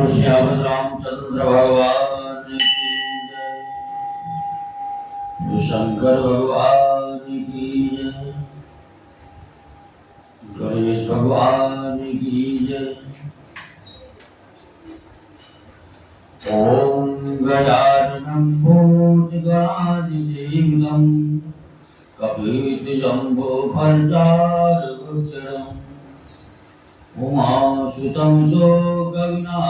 श्याम रामचंद्र भगवान की जय। शंकर भगवान की जय। गणेश भगवान की जय। ओम गजाननं भूतगणाधिसेवितं कपितजम्बोफलचारुभक्षणम् उमासुतं शोकविनाशकारणं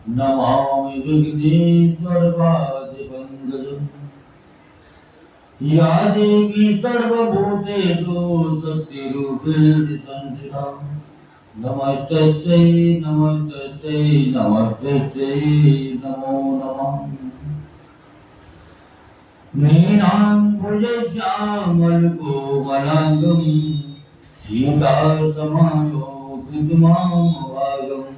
नमामि विघ्नेश्वरपादपङ्कजम्। या देवी सर्वभूतेषु शक्तिरूपेण संस्थिता नमस्तस्यै नमस्तस्यै नमस्तस्यै नमो नमः। नीलाम्बुजश्यामलकोमलाङ्गं सीतासमायोगितमामभागम्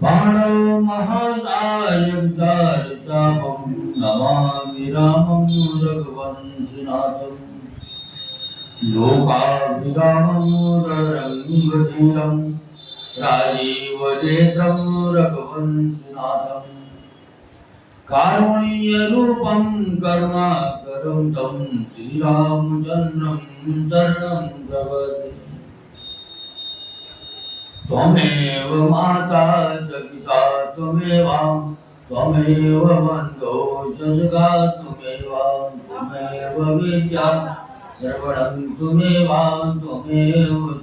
बाणमहासायकचारुचापं नमामि रामं रघुवंशनाथम्। लोकाभिरामं रङ्गधीरं राजीवनेत्रं रघुवंशनाथम्। कारुण्यरूपं करुणाकरं तं श्रीरामचन्द्रं शरणं प्रपद्ये। त्वमेव माता च पिता त्वमेव बन्धो च सखा त्वमेव विद्या सर्वं त्वमेव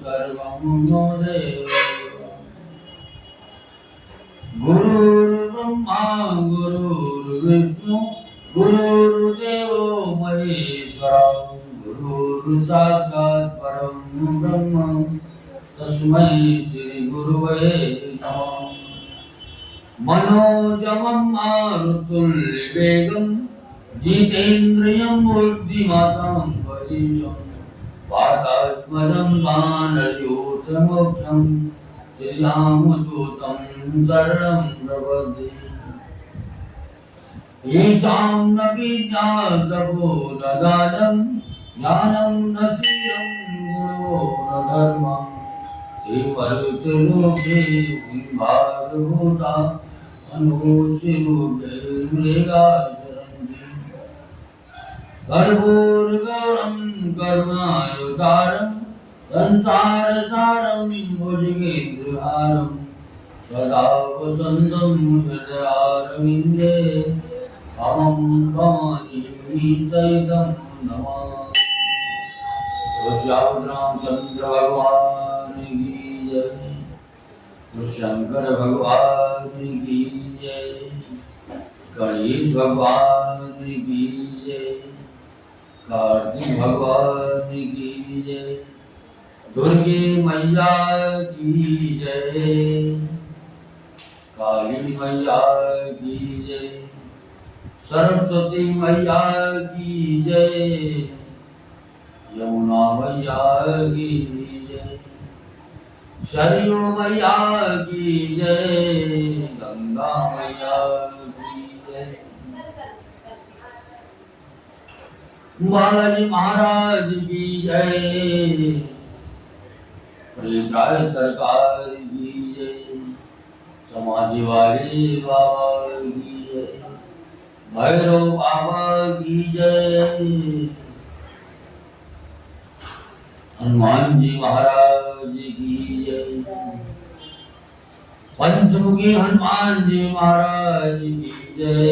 सर्वं मम देव। गुरुर्ब्रह्मा गुरुर्विष्णु गुरुर्देवो महेश्वरा गुरुर्साक्षात् परं ब्रह्म तस्मै श्री गुरुवे नमः। मनोजवं मारुतुल्यवेगं जितेन्द्रियं बुद्धिमतां वरिष्ठं वातात्मजं वानरयूथमुख्यं श्रीरामदूतं शरणं प्रपद्ये। येषां न विद्यातपोदगाढं ज्ञानं न शीलं गुणो न धर्मं ते मरुतलोके विभागभूता अनुशिरुगे मृगाचरन्ति। कर्पूरगौरं करुणावतारं संसारसारं भुजगेन्द्रहारं सदा वसन्तं हृदयारविन्दे अहं भवानी सहितं नमामि। श्याम रामचंद्र भगवान की जय। शंकर भगवान की जय। गणेश भगवान की जय। कार्तिक भगवान की जय। दुर्गे मैया की जय। काली मैया की जय। सरस्वती मैया की जय। यमुना मैया की जय। सरयू मैया की जय। गंगा मैया की जय। बालाजी महाराज की जय। प्रेमराज सरकार की जय। समाधि वाले बाबा की जय। भैरव बाबा की जय। हनुमान जी महाराज की जय। पंचमुखी हनुमान जी महाराज की जय।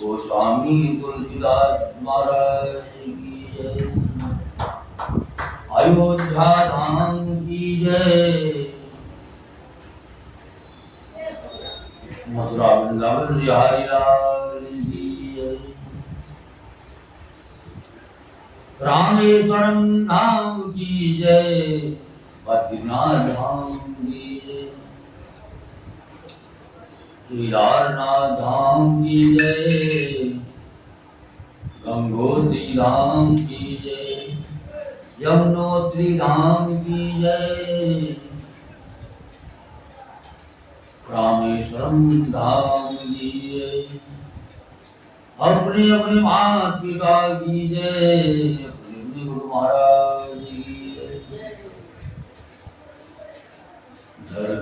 गोस्वामी तुलसीदास महाराज की जय। अयोध्या धाम की जय। मथुरा वृंदावन बिहारी लाल की जय। रामेश्वरम धाम की जय। बद्रीनाथ धाम की जय। केदारनाथ धाम की जय। गंगोत्री धाम की जय। यमुनोत्री धाम की जय। रामेश्वरम धाम की जय। अपने अपने माता पिता की जय। अपने गुरु महाराज की जय।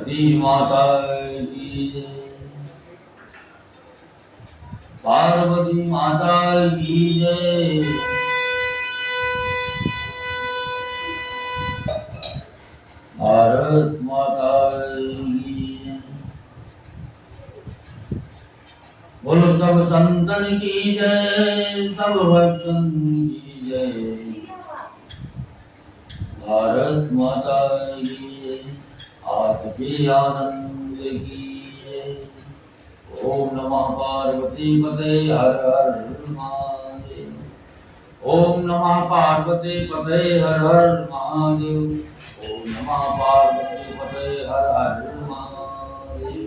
पार्वती माता की जय, पार्वती माता की जय, भारत माता की जय। बोलो सब संतन की जय, सब भक्तन की जय, भारत माता की जय, आपके आनंद की जय। ओम नमः पार्वती पते हर हर महादेव। ओम नमः पार्वती पते हर हर महादेव। ओम नमः पार्वती पते हर हर महादेव।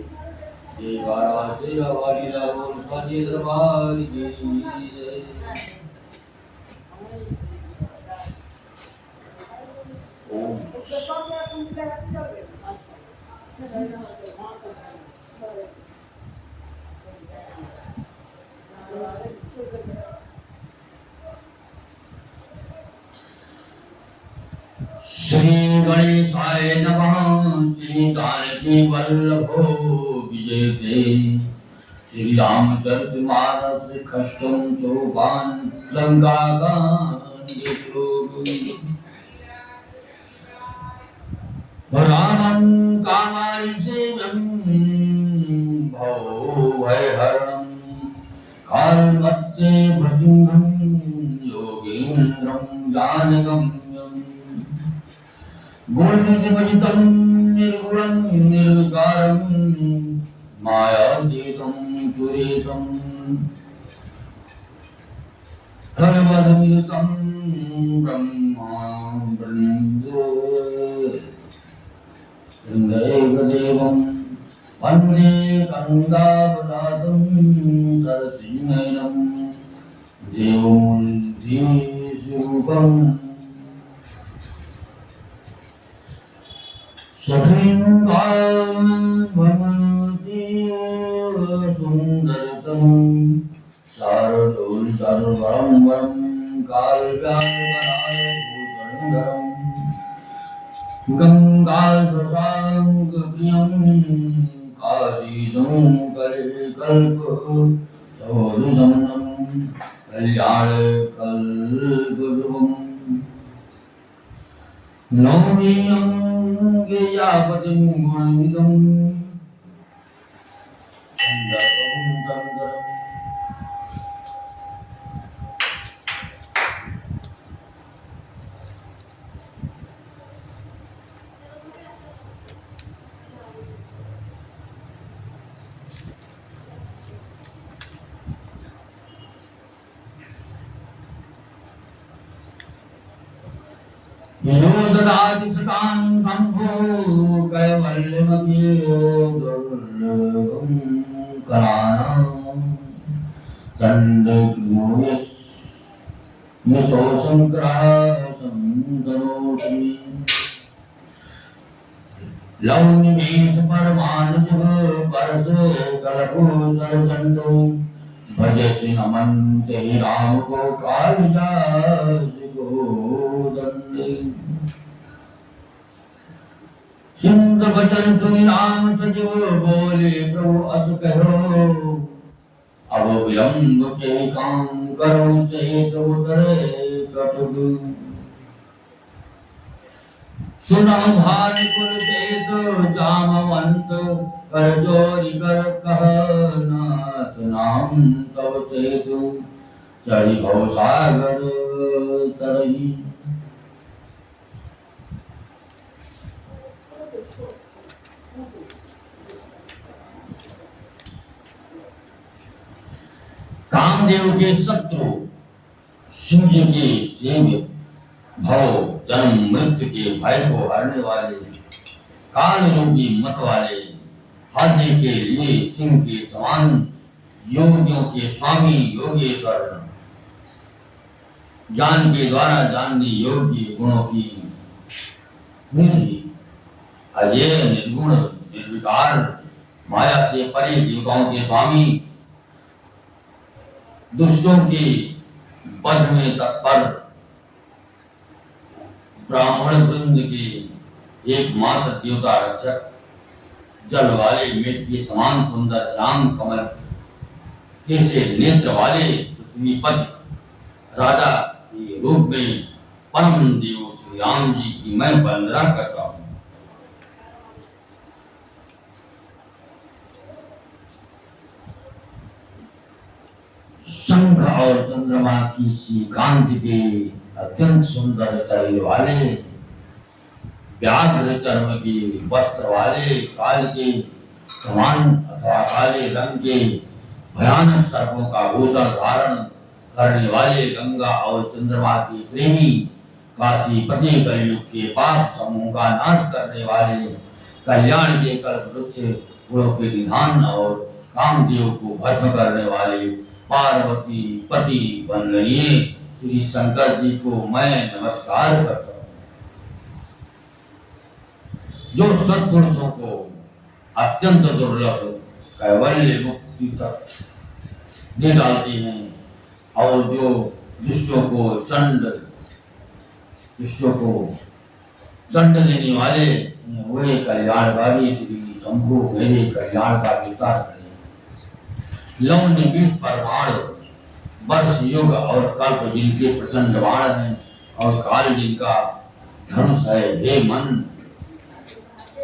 जय बारा शेरा वाली लाल साची दरबार की जय। ओम श्री गणेशाय नमः। श्री जानकी वल्लभो विजयते। श्री रामचरितमानस खष्टम सोपान लंका कांड रामं कामारिसेव्यं भवो भयहरणं कालमत्ते भृंगं योगेन्द्रं जानगम्यं गुणनिधिभजितं निर्गुणं निर्विकारं मायातीतं सुरेशं खलवधनियुतं ब्रह्मा वृन्दे देवं वन्दे कन्दावतातं सरसिंहनं देवमूर्तिस्वरूपम् सखिंगामति सुन्दरतं शारदोलचारुवरं वरं कालव्याकरालभूषणधरम् गंगाधरांगप्रियं काशीं कल्पसौरसमनं कल्याणकल्पद्रुमम् नौमि अङ्गयापतिं गुणमिदं सन्दर्भं शङ्करम्। यो ददाति सतां शम्भो कैवल्यमपि दुर्लभं कराणां दण्डकृतो यशो शङ्करासं करोति लौनिमेष परमानुजः परशो कल्पसरचण्डो भजसि नमन्ते राम को कालिदास गोदण्डे सिंध बचन सुनि राम सचिव बोले प्रभु अस कहो अब विलंब के काम करो से तो उतरे कटुक सुना भान कुल चेत जामवंत कर जोरी कर कह नाथ नाम तव सेतु चढ़ी भव सागर तरही। कामदेव के शत्रु शिव जी के सेव्य भव जन्म मृत्यु के भय को हरने वाले काल योगी मत वाले हाथी के लिए सिंह के समान योगियों के स्वामी योगेश्वर ज्ञान के द्वारा जानने योग्य गुणों की निधि अजय निर्गुण निर्विकार माया से परे देवताओं के स्वामी दुष्टों के वध में तत्पर ब्राह्मण वृंद के एकमात्र देवता रक्षक जल वाले मेघ के समान सुंदर श्याम कमल कैसे नेत्र वाले पृथ्वीपति राजा के रूप में परम देव श्री राम जी की मैं वंदना करता हूँ। शंख और चंद्रमा की सी कांति के अत्यंत सुंदर शरीर वाले, व्याघ्र चर्म के वस्त्र वाले, काल के समान अथवा काले रंग के भयानक सर्पों का भूषण धारण करने वाले, गंगा और चंद्रमा के प्रेमी, काशीपति, कलयुग के पाप समूह का नाश करने वाले, कल्याण के कल्प वृक्ष गुणों के निधान और कामदेव को भस्म करने वाले पार्वती पति वंदनीय श्री शंकर जी को मैं नमस्कार करता हूँ। जो सत्पुरुषों को अत्यंत दुर्लभ कैवल्य मुक्ति तक दे डालते हैं और जो दुष्टों को दंड देने वाले वे कल्याणकारी श्री शंभु मेरे कल्याण का विस्तार करें। लव ने 20 परमाणु वर्ष युग और कल्प जिनके प्रचंड बाण हैं और काल जिनका धनुष है, हे मन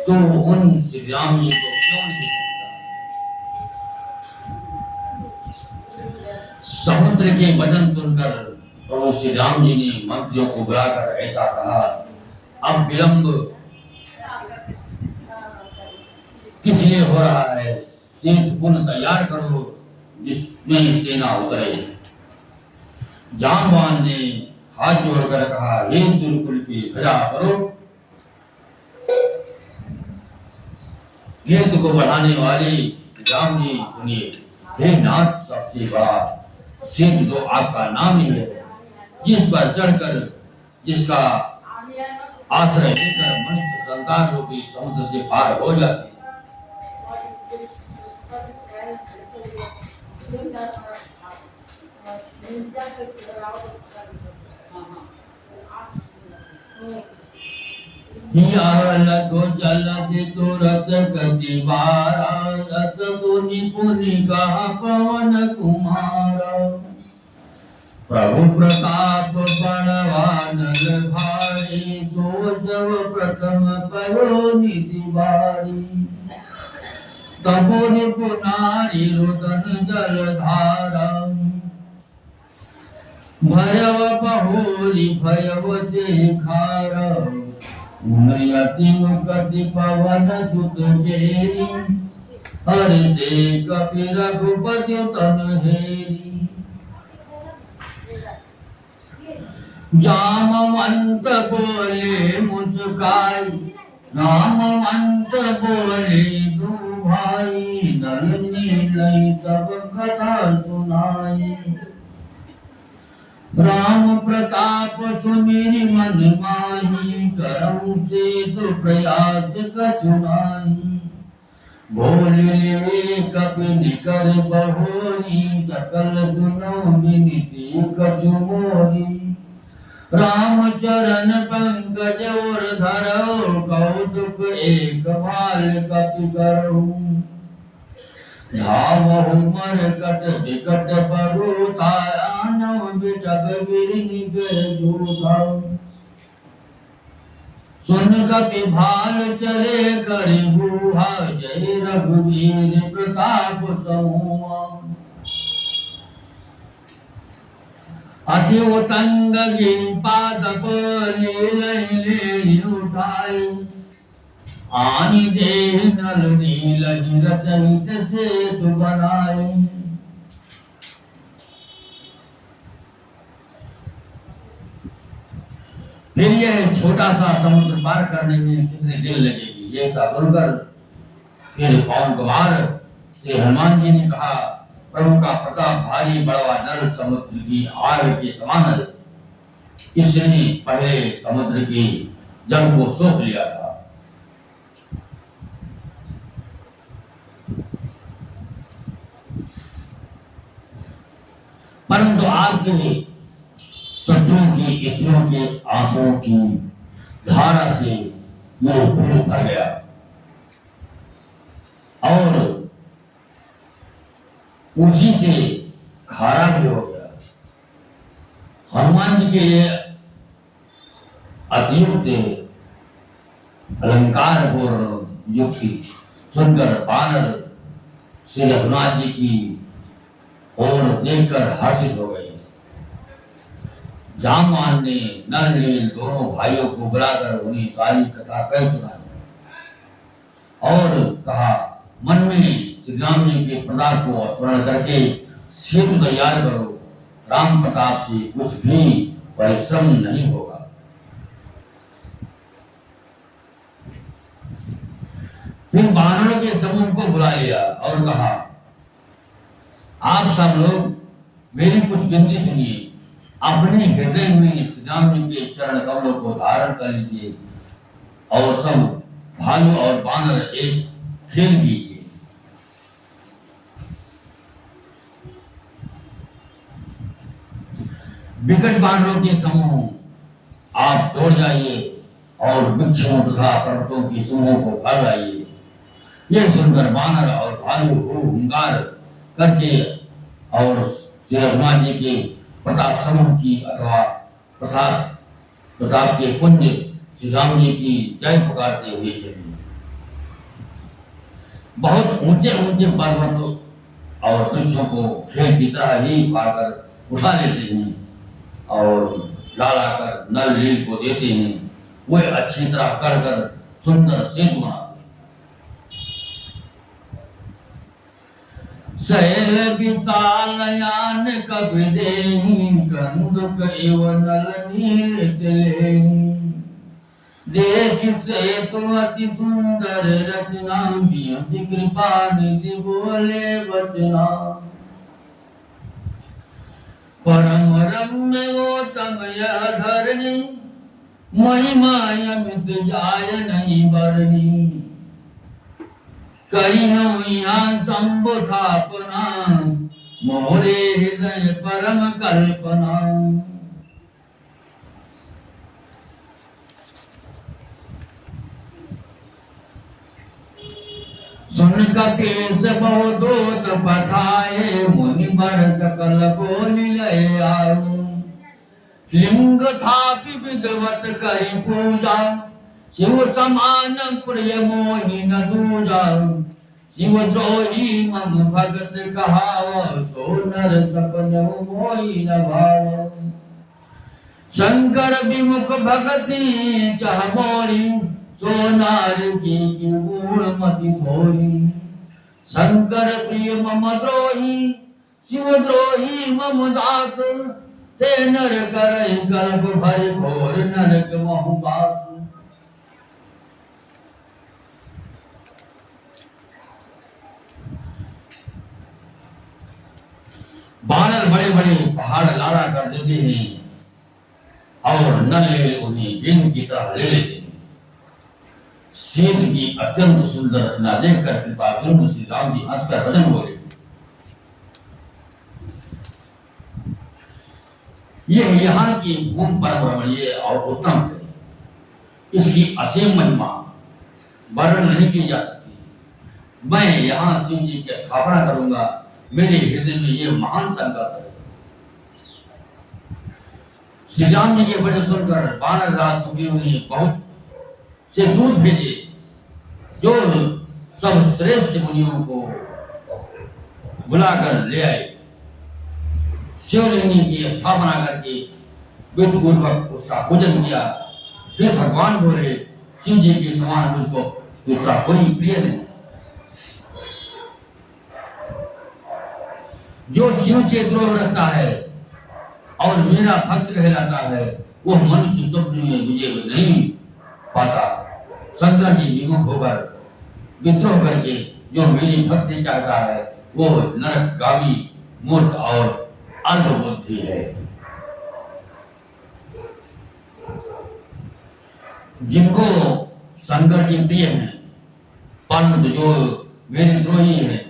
तो उन श्री राम जी को क्यों नहीं सुनता? समुद्र के वचन सुनकर प्रभु श्री राम जी ने मंत्रियों को बुलाकर ऐसा कहा, अब विलंब किस लिए हो रहा है? सेठ पुनः तैयार करो जिसमें सेना उतरे। जामवान ने हाथ जोड़कर कहा, हे सूर्यकुल के ध्वजा स्वरूप, कीर्ति को बढ़ाने वाले राम जी सुनिए, हे नाथ सबसे बड़ा सिद्ध जो आपका नाम ही है, जिस पर चढ़कर जिसका आश्रय लेकर मनुष्य संसार रूपी समुद्र से पार हो जाते। लगो जल तुरत गति बारा, रत तुनि पुनि कहा पवन कुमारा। प्रभु प्रताप बड़वानर भारी, सोजव प्रथम पयो निधि बारी। तबो निपुनारी रुदन जल धारा, भयव बहोरी भयव देखारा। उन्नयति मुकति पवन सुत घेरी, हरि से कपि रघुपति तन हेरी। जामवंत बोले मुस्काई, रामवंत बोले दो भाई। नल नीलई तब कथा सुनाई, राम प्रताप सुमिरि मन माही। करम से तो प्रयास कछुनाई, बोल ले कपि निकर बहोरी। सकल सुनो विनती कछु मोरी, राम चरण पंकज और धरो। कौतुक एक बाल कपि करो, धावहु मरकट विकट बरु। तारानव बिटप बिरनि के जूथा, सुन कपि भाल चले करि गुहा। जय रघुवीर प्रताप समूहा, अति उतंग गिरि पादप ले उठाई। आनि देह नल नील रचयित सेतु बनाई। फिर यह छोटा सा समुद्र पार करने में कितनी देर लगेगी, ये सुनकर फिर पवन कुमार से हनुमान जी ने कहा, प्रभु का प्रताप भारी बड़वा नर समुद्र की आग के समान है। इसने पहले समुद्र के जल को सोख लिया था। परंतु आपके शत्रुओं की स्त्रियों के आंसुओं की धारा से यह भूल भर गया। और उसी से खारा भी हो गया। हनुमान जी के लिए अतियुक्त अलंकार पूर्ण युक्ति सुनकर बानर श्री रघुनाथ जी की ओर देखकर हर्षित हो गए। जामवान ने नल नील दोनों भाइयों को बुलाकर उन्हें सारी कथा कह सुनाई और कहा, मन में श्री राम जी के प्रताप को स्मरण करके सेतु तैयार करो, राम प्रताप से कुछ भी परिश्रम नहीं होगा। फिर वानरों के समूह को बुला लिया और कहा, आप सब लोग मेरी कुछ विनती सुनिए, अपने हृदय में श्री राम जी के चरण कमलों को धारण कर लीजिए और सब भालू और बानर एक खेल कीजिए। विकट बानरों के समूह आप दौड़ जाइए और वृक्षों तथा पर्वतों के समूहों को भर लाइए। यह सुनकर बानर और भालू हुंकार करके और श्री रघुनाथ जी के प्रताप समूह की अथवा प्रताप के पुंज श्री राम जी की जय पुकारते हुए चले। बहुत ऊंचे ऊंचे पर्वतों और वृक्षों को खेल की तरह ही पाकर उठा लेते हैं और लाकर नल नील को देते हैं। वह अच्छी तरह कर सुंदर सेतु बनाते। शैल विशाल यान कवि देहि, कंदुक एव नल नील तिलेहि। देख सेतु अति सुंदर रचना, बियति कृपा निधि बोले वचना। परम रम्य गौतम यह धरणी, महिमा अमित जाय नहीं बरनी। करी हूँ यहाँ संबुधापना, मोरे हृदय परम कल्पना। सुन कपीस बहुदूत पठाए, मुनि बर सकल को निलय आयो। लिंग थापि विधवत करी पूजा, शिव समान प्रिय मोहि न दूजा। शिव द्रोही मम भगत कहाव, सो नर सपन मोहि न भाव। शंकर विमुख भगति चह मोरी, सो नार की गुण मति थोरी। शंकर प्रिय मम द्रोही, शिव द्रोही मम दास। ते नर करई कल्प भरि घोर, नरक महु बास। बानर बड़े बड़े पहाड़ लाड़ा कर देते हैं और नल ले उन्हें गेंद की तरह ले लेते हैं। सेतु की अत्यंत सुंदर रचना देखकर कृपा सिंधु श्री राम जी हंसकर वचन बोले, यह यहाँ की भूमि परम रमणीय और उत्तम है। इसकी असीम महिमा वर्णन नहीं की जा सकती। मैं यहाँ शिव जी की स्थापना करूंगा। मेरे हृदय में यह महान संकल्प है। श्री राम जी के वचन सुनकर बानर राज सुग्रीव ने बहुत से दूत भेजे, जो सब श्रेष्ठ मुनियों को बुलाकर ले आए। शिवलिंग की स्थापना करके विधि पूर्वक उसका पूजन किया। फिर भगवान बोले, शिव जी के समान मुझको दूसरा कोई प्रिय नहीं। जो शिव से द्रोह रखता है और मेरा भक्त कहलाता है, वह मनुष्य स्वप्न में मुझे नहीं पाता। शंकर जी विमुख होकर विद्रोह करके जो मेरी भक्ति चाहता है, वो नरकगामी मूर्ख और अल्पबुद्धि है। जिनको शंकर जी प्रिय हैं, परंतु जो मेरे द्रोही हैं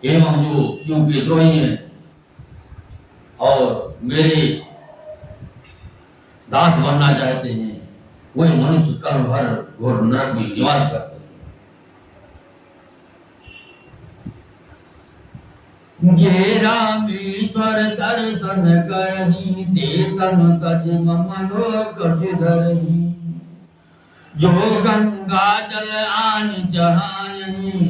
एवं जो शिव के द्रोही हैं और मेरे दास बनना चाहते हैं, वही मनुष्य कर्म भर घोर नरक में निवास करते हैं। जे रामेश्वर दर्शन करही ते तन तज मम लोक सिधरही जो गंगा जल आन चढ़ायही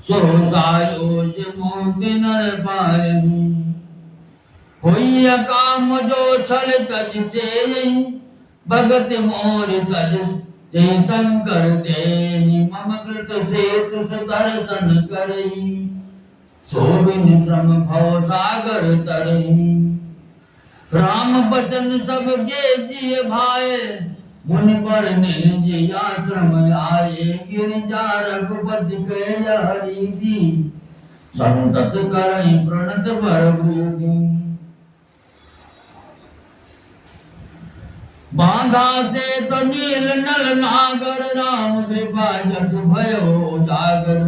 सो सायोज मोति नर पायही होई काम जो छल तज से भगत मोर तज ते शंकर दे मम कृत से तुस दर्शन करही सो बिन श्रम भव सागर तरही राम बचन सब गे जिय भाए मुनि पर निज आश्रम आए गिरिजा रघुपति के हरि दी संतत करहि प्रणत बर बूढ़ी बांधा से तो नील नल नागर राम कृपा जस भयो जागर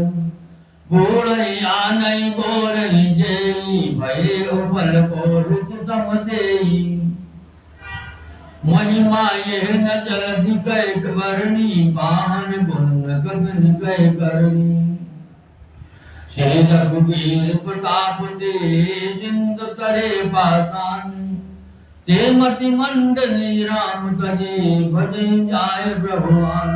बोलई आनई बोलई जेई भये उपल को रुच समतेई महिमा ये न जलधि कैक वर्णी पाहन गुण कबिन कै करनी श्री रघुवीर प्रताप ते सिंधु तरे पासान ते मति मंदनी राम तजे भजे जाय प्रभुआन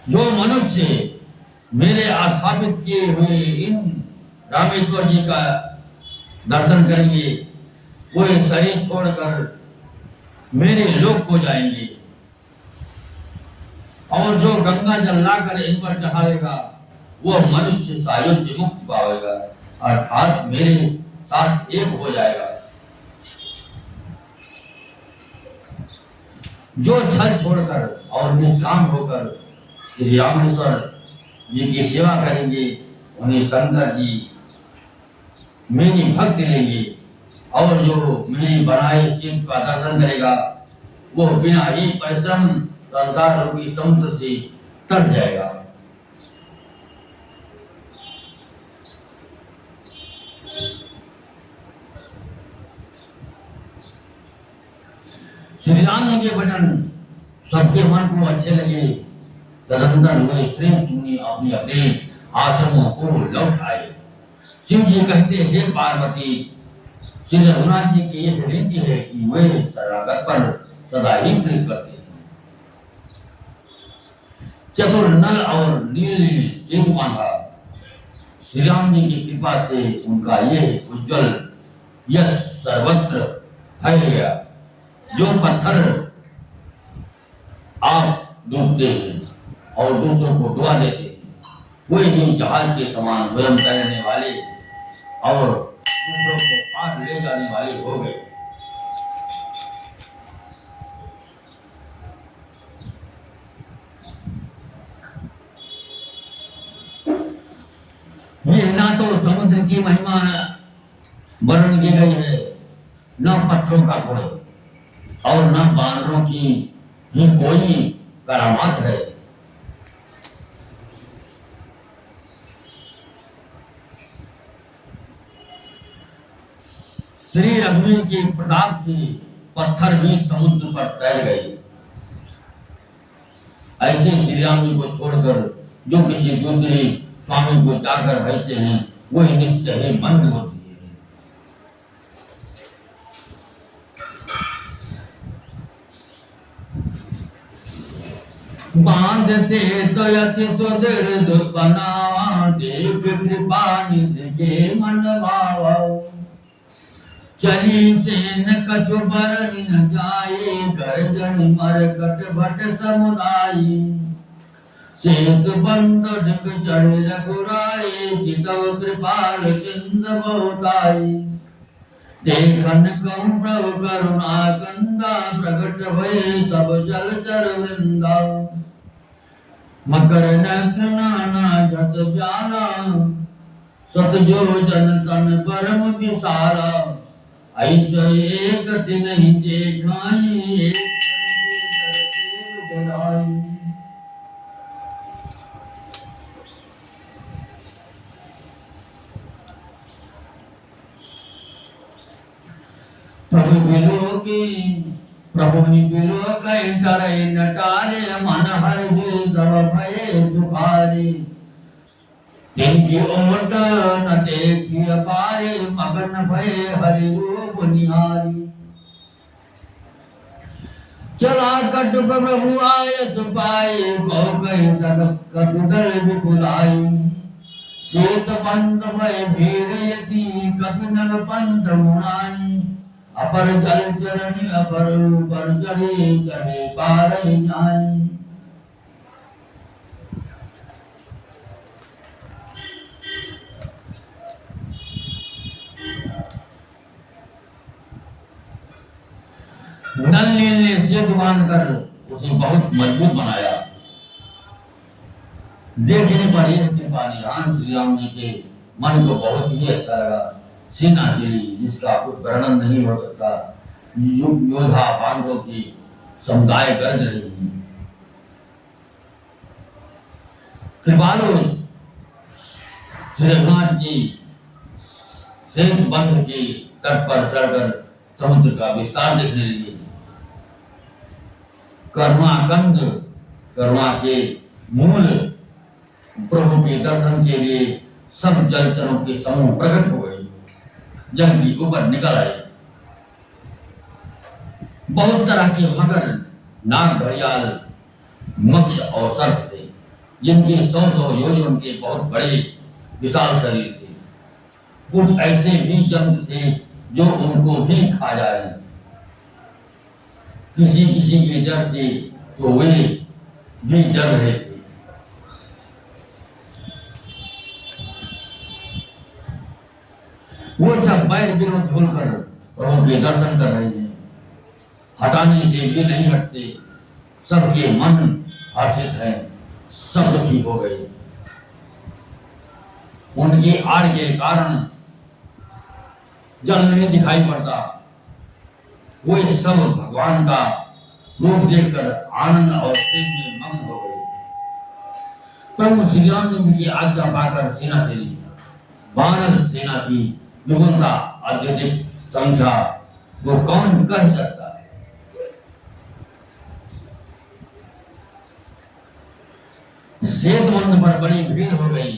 जो मनुष्य मेरे स्थापित किए हुए इन रामेश्वर जी का दर्शन करेंगे वो शरीर छोड़कर मेरे लोक को जाएंगे और जो गंगा जल लाकर इन पर चढ़ाएगा वो मनुष्य सायुज्य मुक्त पाएगा अर्थात मेरे साथ एक हो जाएगा। जो छल छोड़कर और निष्काम होकर श्री रामेश्वर जी की सेवा करेंगे उन्हें शंकर जी मेरी भक्ति लेंगे और जो मेरी बनाए शिव का दर्शन करेगा वो बिना ही परिश्रम संसार रूपी समुद्र से तर जाएगा। श्री राम जी के वचन सबके मन को अच्छे लगे। तदंतर वे श्रेष्ठ मुनि अपने अपने आश्रमों को लौट आए। शिव जी कहते हे पार्वती श्री रघुनाथ जी की यह रीति है कि वे शरणागत पर सदा ही प्रेम करते हैं। चतुर नल और नील ने सेतु बांधा। श्री राम जी की कृपा से उनका यह उज्जवल यश सर्वत्र फैल गया। जो पत्थर आप डूबते हैं और दूसरों को डुबा देते हैं वे ही जहाज के समान स्वयं तैरने वाले और दूसरों को पार ले जाने वाले हो गए। ये ना तो समुद्र की महिमा वर्णन की गई है न पत्थरों का गुण और न बानरों की ही कोई करामात है। श्री रघुवीर के प्रताप से पत्थर भी समुद्र पर तैर गए। ऐसे श्री राम जी को छोड़कर जो किसी दूसरे स्वामी को जाकर भजते हैं वही निश्चय ही मंद होती है। बांधते तो यति सुदृढ़ बनावा देव कृपा निधि के मन भावा चली से न कछु बरन न जाए गर्जन मरकट भट समुदायी सेतु बंद ढक चढ़े रघुराए चितव कृपाल चिंद बहुताई देखन कम प्रभु करुणा कंदा प्रकट भय सब जलचर वृंदा मकर नक्र नाना झट व्याला सतजो जन तन परम विशाला ऐसे एक नहीं देखाई एक प्रभु बिलोकी प्रभु मिलो कहीं डरे नटारे मन हर जी दव भये जुहारे तिनकी ओट न देखी पारे मगन भये हरि रूप निहारी चला कटुक प्रभु आय सुपाए गौ गई जगत कटुदल विपुलाई श्वेत पंथ भय भीड़ यति कपिनल पंथ मुनाई अपर जल चरणी अपर ऊपर चढ़े चढ़े पार जाए नल नील ने सेतु बांधकर उसे बहुत मजबूत बनाया। देखने पर यह कृपा निधान श्री राम जी के मन को बहुत ही अच्छा लगा। सेना चली जिसका कुछ वर्णन नहीं हो सकता। योद्धा पांडवों की समुदाय गरज रही है। कृपालु श्री रघुनाथ जी सेतु बंध के तट पर चढ़कर समुद्र का विस्तार देखने लगे। करुणाकंद करुणा के मूल प्रभु के दर्शन के लिए सब जलचरों के समूह प्रकट हो गए। जल के ऊपर निकल आए। बहुत तरह के मगर, नाग, घड़ियाल, मक्ष और सर्प थे, जिनके 100 योजन के बहुत बड़े विशाल शरीर थे। कुछ ऐसे भी जंतु थे जो उनको भी खा जाए। किसी किसी के डर से तो वे भी डर रहे थे। वो सब बैर विरोध भूलकर प्रभु के दर्शन कर रहे हैं। हटाने से भी नहीं हटते। सबके मन हर्षित हैं, सब दुखी हो गए। उनकी आड़ के कारण जल नहीं दिखाई पड़ता। वो सब भगवान का रूप देखकर आनंद और प्रेम में मग्न हो गए। प्रभु श्री राम की आज्ञा पाकर सेना चली। वानर सेना की विपुलता, अत्यधिक संख्या वो कौन कह सकता है। सेतु बंध पर बड़ी भीड़ हो गई।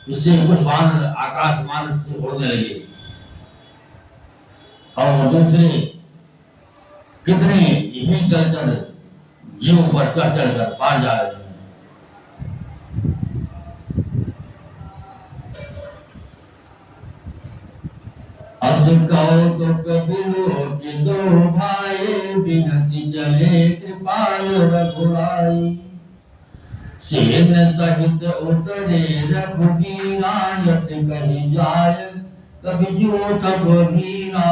इससे कुछ वानर आकाश मार्ग से उड़ने लगे और दूसरे कितने यही चलकर जीवों पर चढ़कर पार जा रहे हैं। कौतुक बिलोक दो भाई बिनती चले कृपाल रघुराई सेन सहित उतरे रघुबीरा यत कही जाय कभी जो तब वीरा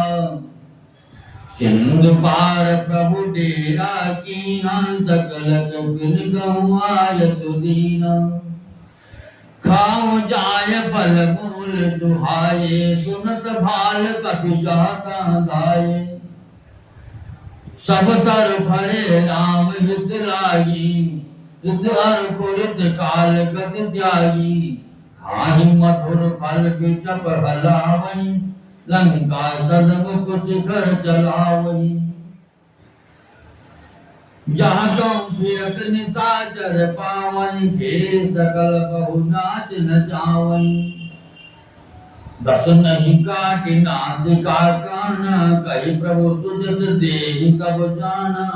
सिंधु पार प्रभु डेरा कीना सकल कपिल गहुआय सुदीना खाओ जाय फल मूल सुहाये सुनत भाल कपि जाता गाये सब तर भरे राम हित लागी हित हर पुरित काल गति त्यागी खाहि मधुर फल बिटप हलावई लंका सदमुख शिखर चलावई जहाँ तुम फिरत निशाचर पावई घेर सकल बहु नाच नचावई दस नहीं काटि नासिका कान कही प्रभु सुजस देहि तब जाना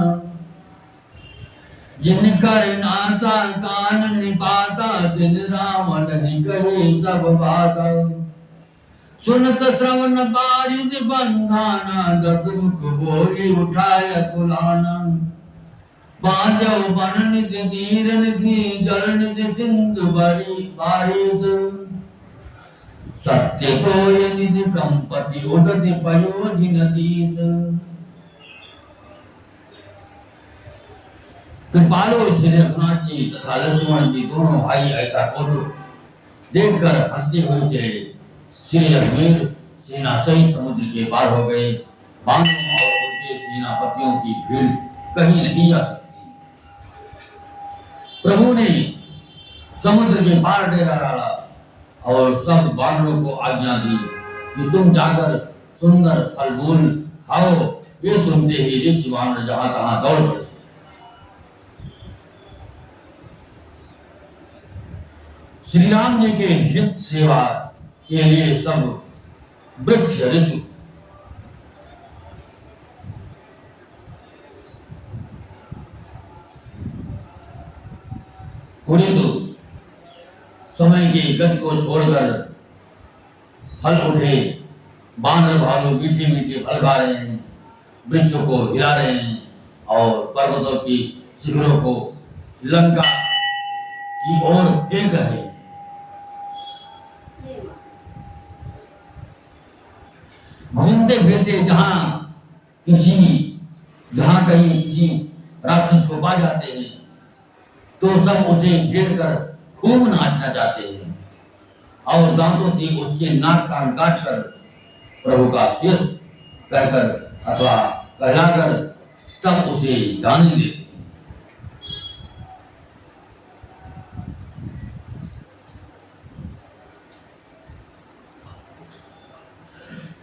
जिन कर नासा कान निपाता तिन रावण ही कही सब बाता सुनत श्रवण बारिद बंधाना दस मुख बोली उठाय कुलाना बांधव बन निधि धीर निधि जल निधि सिंधु बरी बारिश सत्य तो निधि कंपति उदति पयोधि नदीत कृपालु श्री रघुनाथ जी तथा लक्ष्मण जी दोनों भाई ऐसा कौतुक देखकर हंसते हुए चले। श्री रघुवीर सेना सहित समुद्र के पार हो गए। बांधवों और उनके सेनापतियों की भीड़ कहीं नहीं जा सकती। प्रभु ने समुद्र के पार डेरा डाला और सब वानरों को आज्ञा दी कि तुम जाकर सुंदर फल मूल खाओ ये सुनते ही ऋक्ष वानर जहां तहां दौड़ पड़े। श्री राम जी के हित सेवा के लिए सब वृक्ष ऋतु तो समय की गति को छोड़कर फल उठे, बानर भालू मीठे मीठे फल खा रहे हैं, वृक्षों को हिला रहे हैं और पर्वतों की शिखरों को लंका की ओर फेंक रहे हैं। घूमते फिरते जहां कहीं किसी राक्षस को पा जाते हैं तो सब उसे घेर कर खूब नाचना चाहते हैं और दांतों से उसके नाक कान काट कर प्रभु का शेष कहकर अथवा कहलाकर तब उसे जाने देते हैं।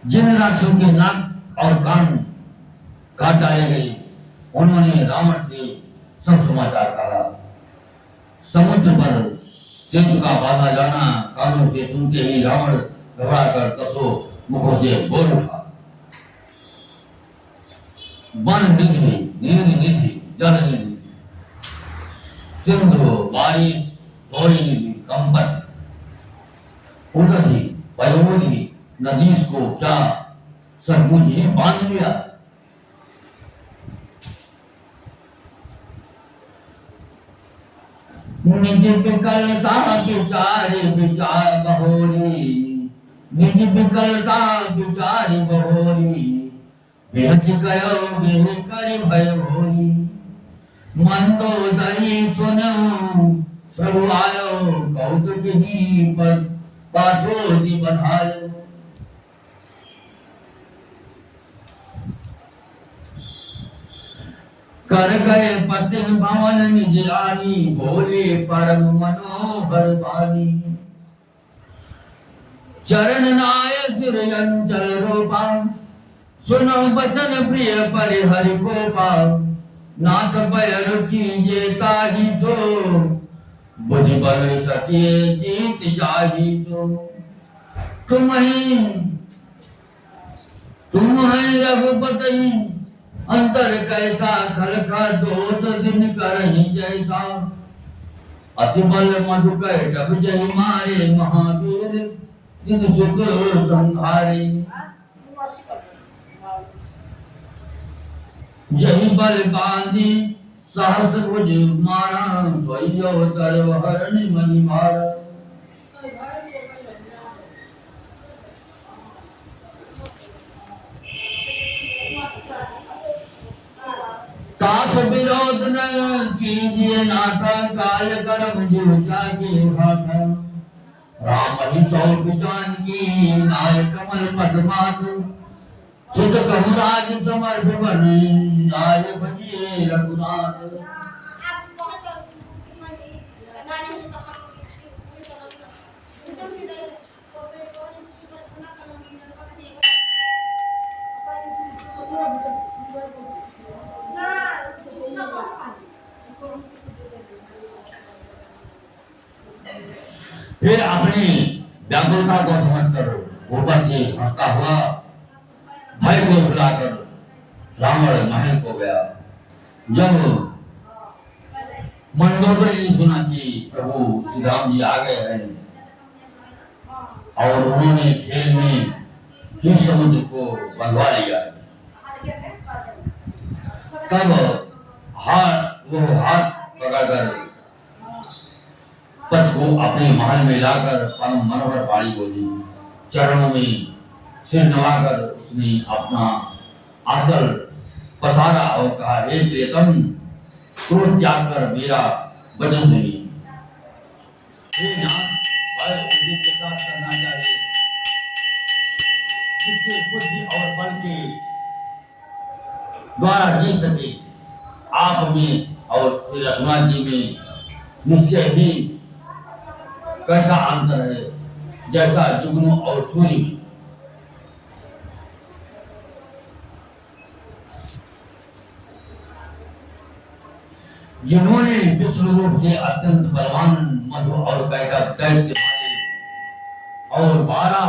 जिन राक्षसों के नाक और कान काट डाले गए उन्होंने रावण से सब समाचार कहा। समुद्र पर सेतु का बांधा जाना कानों से सुनते ही रावण घबरा कर कसो मुखों से बोल उठा, वन निधि नीर निधि जल निधि सिंधु बारिश धोरी निधि कंपन उदधि पयोधि नदीश को क्या सब कुछ ही बांध लिया। निज विकलता विचार बहोरी, निज विकलता विचार बहोरी, बेहज गयो बेह कर भय भोरी। मंदोदरी सुनो प्रभु आयो कौतुक ही पद पाथोति बधायो। कर गए पति भवन निज आनी, बोले परम मनोहर बानी। चरण नायक अंचल रूपा, सुनो बचन प्रिय परिहरि गोपा। नाथ पैर कीजे ताहि सो, बुद्धि बल सके जीत जाहि सो। तुम है रघुपति अंतर कैसा, खलखा दोत दिन करहि जैसा। अति बल मधुकर जय मारे, महावीर जिन सुख संहारे। जय बल बांधी सहस भुज मारा, सोई अवतर हरण मणि मारा। ताथ विरोध न कीजिए नाथा, काल कर्म जो जागे हाथा। राम ही सौ जान की नाय कमल पद मातु। सुत कहु राज समर्थ बन, आय भजिए रघुनाथ। फिर अपनी व्याकुलता को समझकर ऊपर से हंसता हुआ भय को भुलाकर रावण महल को गया। जब मंदोदरी ने सुना कि प्रभु श्री राम जी आ गए हैं और उन्होंने खेल में ही समुद्र को बंधवा लिया है, तब वो हाथ पकड़कर पथ को अपने महल में लाकर परम मनोहर बाणी बोली। चरणों में सिर नवाकर उसने अपना आंचल पसारा और कहा, हे प्रियतम, क्रोध त्याग कर मेरा वचन सुनिए। हे नाथ, भय उदित के साथ करना चाहिए, जिससे बुद्धि और बल के द्वारा जी सके। आप में और श्री रघुनाथ जी में निश्चय ही कैसा अंतर है, जैसा जुगनू और सूर्य में। जिन्होंने विष्णु रूप से अत्यंत बलवान मधु और दैत्य मारे और 12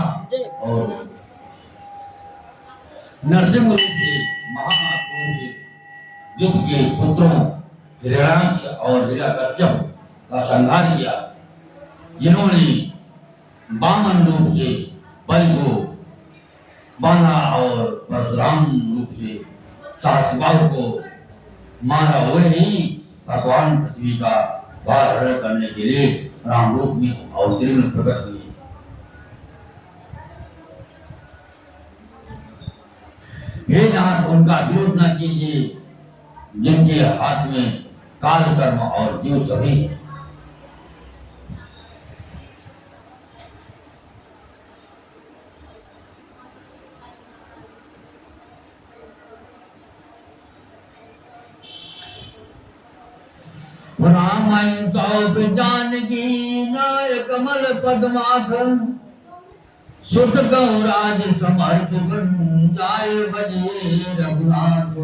और नरसिंह रूप से महाक्रोधित युद्ध के पुत्रों हिरण्याक्ष और हिरण्यकश्यप का संहार किया, जिन्होंने वामन रूप से बलि को बांधा और परशुराम रूप से साहसबाहु को मारा, वही भगवान पृथ्वी का भार हरण करने के लिए राम रूप में अवतीर्ण प्रकट हुए। हे नाथ, उनका विरोध न कीजिए जिनके हाथ में काल कर्म और जीव सभी है। रामायण सौंप जानकी नाय कमल पद्माथ, सुत गौराज समर्थ बन जाय बजे रघुनाथ।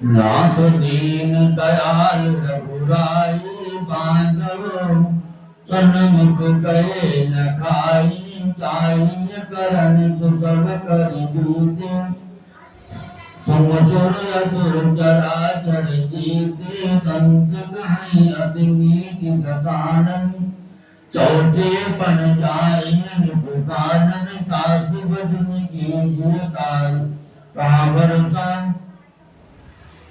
नाथ दीन दयाल रघुराई, बांधव सन्मुख गए न खाई, चाहिए करण सुसव करि दूते, तुम सुर असुर चराचर जीते, संत कहीं अति मीठि कथानन, चौथे पन जाइन पुकारन, काशी बदन कीजिए कार भरोसा,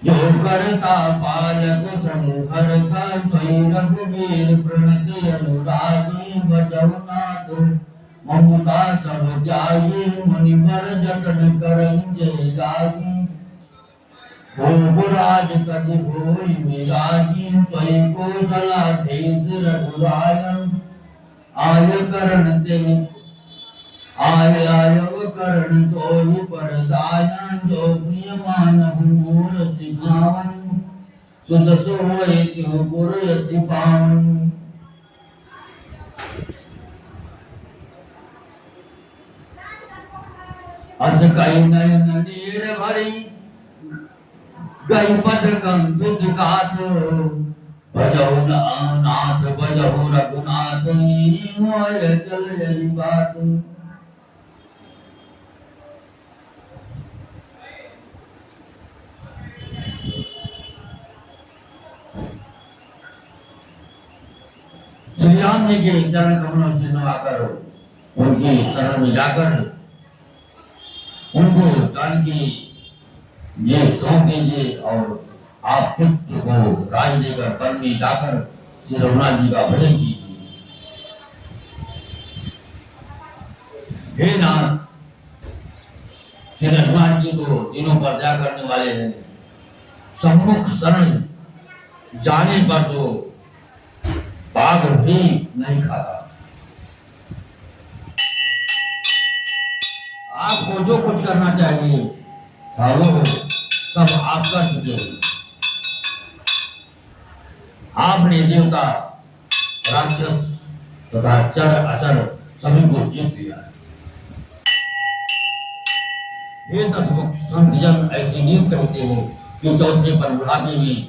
जो करता पालक समुखर का, सोई रघुवीर प्रणति अनुरागी, बजौ नाथ ममता सब त्यागी, मुनिवर जतन करई जय लागी, भोगराज कदि होई विरागी, सोई कौशला देश रघुरायन, आय करण ते आयव करण तोहि परदाया, जो प्रिय मानहु मोर सिखावन, सुजस होय त्यों गुर अति पावन। अथ कई नयन नीर भरी, गई पद कंपित गात, भजहु नाथ भजहु रघुनाथ, मोय चल यही बात। श्री राम जी के चरण कमलों से नवाकर उनकी शरण में जाकर उनको जानकी ये सौंप दीजिए और आप पुत्र को राज देकर वन में जाकर श्री रघुनाथ जी का भजन कीजिए। हे नाथ, श्री रघुनाथ जी तो तीनों पर दया करने वाले हैं, सम्मुख शरण जाने पर तो बाघ भी नहीं खाता। आपको जो कुछ करना चाहिए वो सब आप कर चुके हैं। आपने देवता, राक्षस तथा चर अचर सभी को जीत लिया। ये 10 संत जन ऐसी नींद कहते हैं कि चौथे पर बुढ़ापे में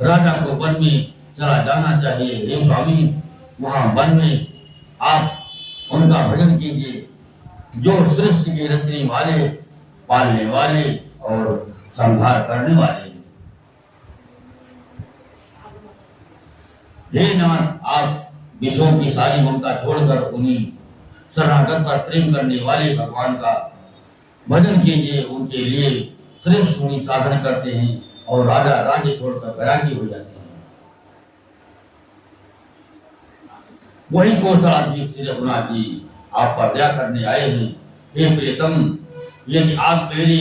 राजा को वन में चला जाना चाहिए। हे स्वामी, वहां वन में आप उनका भजन कीजिए जो सृष्टि के रचने वाले, पालने वाले और संहार करने वाले। हे नाथ, आप विश्वों की सारी ममता छोड़कर उन्हीं शरणागत पर प्रेम करने वाले भगवान का भजन कीजिए। उनके लिए श्रेष्ठ मुनि साधन करते हैं और राजा राज्य छोड़कर वैरागी हो जाते हैं। वही कौशलाधीश श्री रघुनाथ जी आप पर दया करने आए हैं। हे प्रियतम, यदि आप मेरी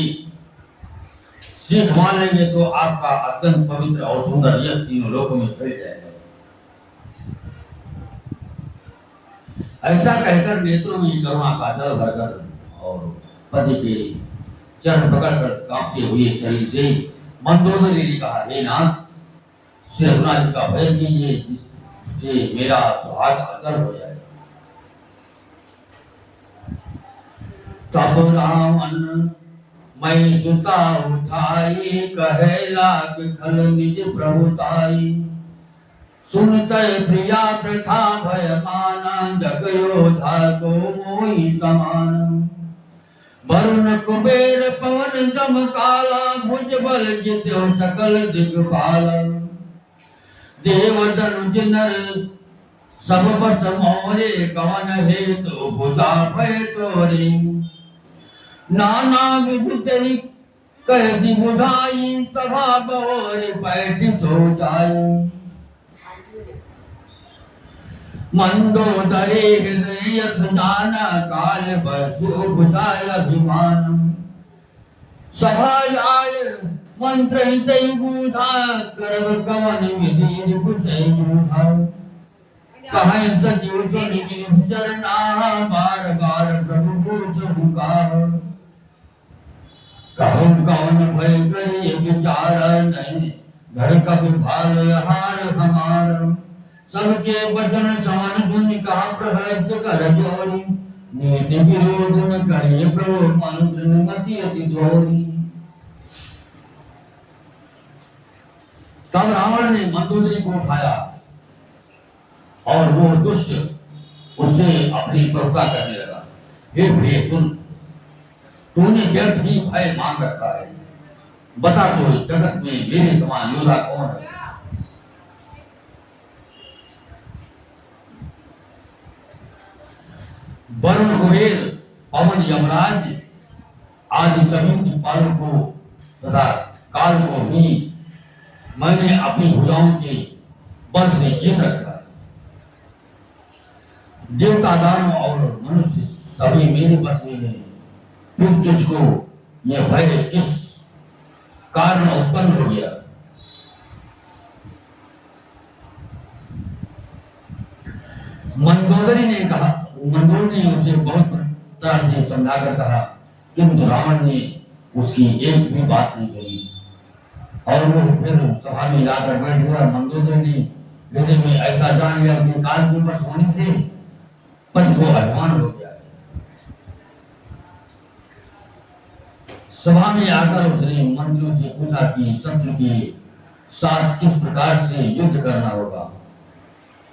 सीख मान लेंगे तो आपका अत्यंत पवित्र और सुंदर यश तीनों लोकों में फैल जाएगा। ऐसा कहकर नेत्रों में करुणा का जल भरकर और पति के चरण पकड़कर कांपते हुए शरीर से मंदोदरी ने कहा, हे नाथ, श्री रघुनाथ जी का भजन कीजिए जिससे मेरा सुहाग अचल हो जाए। तब रावण मैं सुता उठाई कहे लाग खल निज प्रभुताई सुनते प्रिया प्रथा भय माना जग योधा को मोहि समान वरुण कुबेर पवन जम काला भुज बल जित्यो सकल दिग्पाल देव धनुज नर सब बस मोरे कवन हेतु भुजा भय तोरे नाना विधि तेरी कैसी बुझाई सभा बोर बैठ सो जाई मंदोदरे हृदय सजाना काल बसु बुझाय अभिमान सभाय मंत्र हितै बुझा करब कवन विधि बुझै बुझा कहे सजीव सुनि चरना बार बार प्रभु पूछ पुकार कहूँ कौन भय करे विचार नहीं घर कभी भाल हार हमार सबके वचन समान सुन का प्रहस्त कर जोरी नीति विरोध न करे प्रभु मंत्र मति अति थोरी तब रावण ने मंदोदरी को उठाया और वो दुष्ट उससे अपनी प्रवृत्ता करने लगा हे प्रिय सुन तूने व्यर्थ ही भय मान रखा है बता तो जगत में मेरे समान योद्धा कौन है वरुण कुबेर पवन यमराज आदि सभी दिक्पालों को तथा काल को भी मैंने अपनी भुजाओं के बल से जीत रखा है देवता दानव और मनुष्य सभी मेरे बस में हैं फिर तुझको यह भय किस कारण उत्पन्न हो गया मंदोदरी ने कहा मंदोदरी ने उसे बहुत तरह से समझाकर कहा किंतु रावण ने उसकी एक भी बात नहीं सुनी और वो फिर सभा में जाकर बैठ गया मंदोदरी ने हृदय में ऐसा जान लिया कि काल के ऊपर सोने से पंच को अभिमान हो गया सभा में आकर उसने मंत्रियों से पूछा कि शत्रु के साथ किस प्रकार से युद्ध करना होगा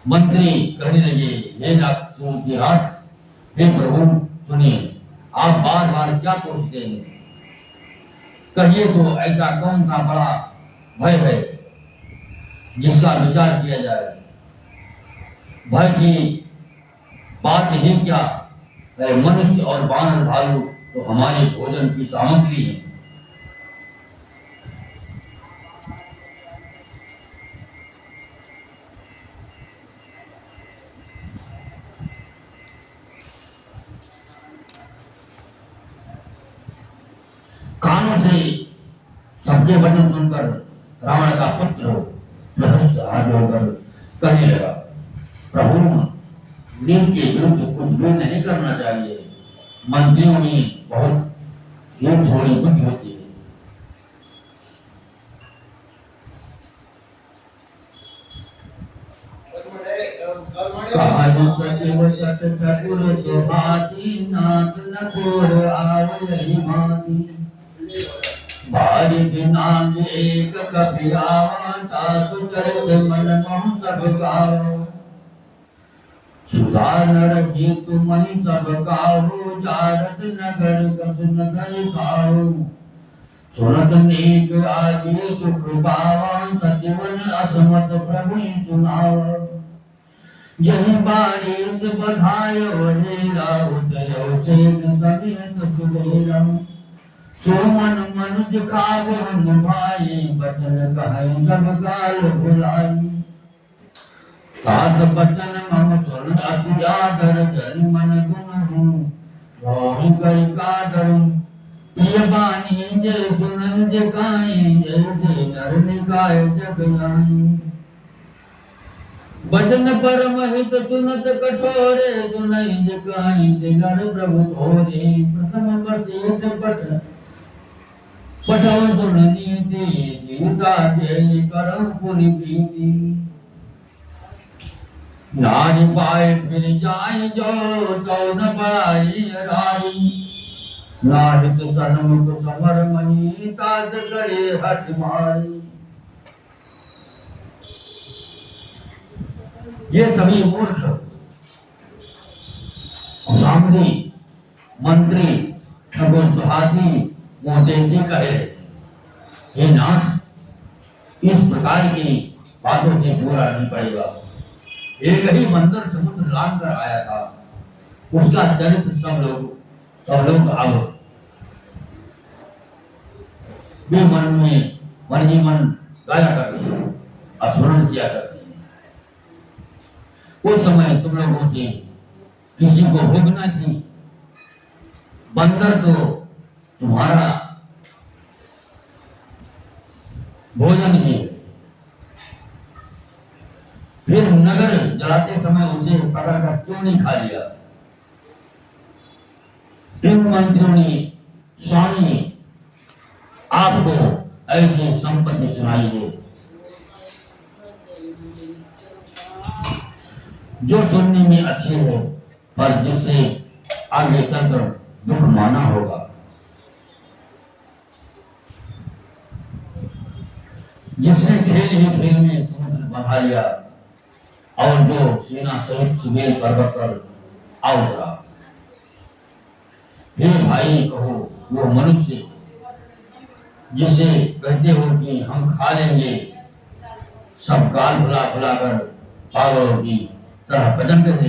मंत्री कहने लगे हे नागसुर की रात हे प्रभु सुनिए आप बार बार क्या पूछते हैं कहिए तो ऐसा कौन सा बड़ा भय है जिसका विचार किया जाए भय की बात ही क्या है मनुष्य और बानर भालू तो हमारे भोजन की सामग्री है कानों से सबके वचन सुनकर रावण का पुत्र प्रहस्त हाथ जोड़कर कहने लगा प्रभु नीति के विरुद्ध कुछ भी नहीं करना चाहिए मंत्रियों में बहुत ही थोड़ी बुद्धि होती है कहा सचिव सत चतुर सुभाति नाथ नकुर आवहि माती बारिक नाम एक कभी आवता सुचरित मन मोह सब गाओ सुधार रही तुम ही सब गाओ जारत नगर कछु नगर खाओ सुनत नेक आगे दुख पावा सचिवन असमत प्रभु सुनाओ यही बारिश बधायो हेरा उतरो चेत समेत चुलेरा सोमन मनुज खावन भाई बचन कहे सब गाल भुलाई सात बचन मम सुन अति आदर जन मन गुण हूँ रोहि कई कादर प्रिय बानी जय सुनन जगाई जैसे नर निकाय जग लाई वचन परम हित सुनत कठोरे सुनई जगाई जगर प्रभु थोरे प्रथम बसेट पठ पठो सुन नीति सीता जय करम पुनि प्रीति नारी पाए फिर जाए जो तो न पाए राई नाहित सन्मुख समर मही तात करे हठ मारे। ये सभी मूर्ख सामने मंत्री खगोल सुहाती मोदी कहे, हे नाथ इस प्रकार की बातों से पूरा नहीं पड़ेगा। एक ही बंदर समुद्र लांग कर आया था, उसका चरित्र सब लोग अब वे मन ही मन गाया करते हैं, स्मरण किया करते हैं। उस समय तुम लोगों से किसी को भूख न थी, बंदर तो तुम्हारा भोजन है। फिर नगर जलाते समय उसे पकड़कर क्यों नहीं खा लिया? इन मंत्रियों ने स्वामी आपको ऐसी संपत्ति सुनाई है जो सुनने में अच्छे हो, पर जिससे आगे चलकर दुख माना होगा। जिसने खेल ही खेल में समुद्र बहा लिया और जो सेना सहित सुबेल पर्वत पर आ उतरा। हे भाई कहो, वो मनुष्य जिसे कहते हो कि हम खा लेंगे, सब गाल भुला भुला कर पागलों की तरह भजन करे।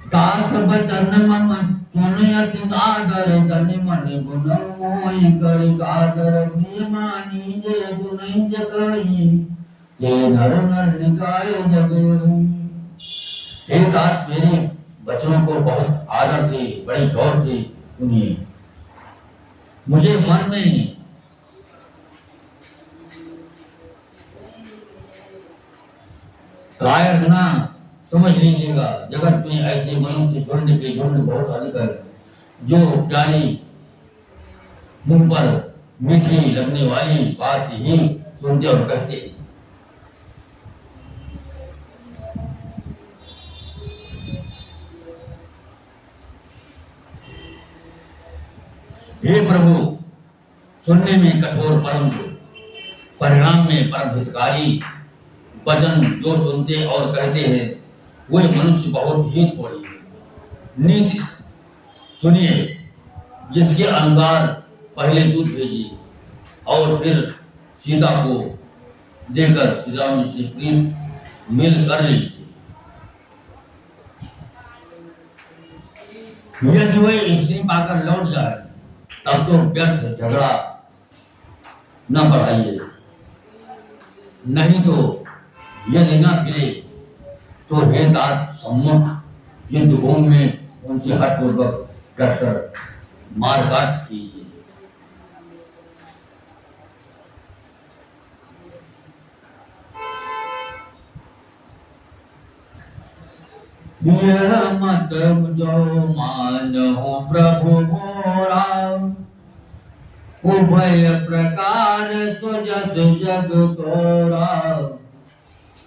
तात बचन मम सुनयत सागर जन मन गुण मोहि कर कादर प्रेमानी जे सुनई जगई ये नर नर निकाय जग। हे तात मेरे बचनों को बहुत आदर से बड़ी गौर से सुनिए। मुझे मन में कायर ना समझ लीजिएगा। जगत में ऐसे मनुष्य झुंड के झुंड बहुत अधिक है, जो प्यारी मुंह पर मीठी लगने वाली बात ही सुनते और कहते। हे प्रभु, सुनने में कठोर परंतु परिणाम में परम हितकारी वचन जो सुनते और कहते हैं, वे मनुष्य बहुत ही थोड़ी है। नीति सुनिए, जिसके अनुसार पहले दूध भेजिए और फिर सीता को देकर श्री राम जी से प्रेम मिल कर लीजिए। यदि वह स्त्री पाकर लौट जाए तब तो व्यर्थ झगड़ा न बढ़ाइए, नहीं तो यदि न फिरे तो हे तात सम्मुख युद्ध भूमि में उनसे हठपूर्वक डटकर मारकाट कीजिए। यह मत जो मानो प्रभु मोरा, उभय प्रकार सुजस जग तोरा।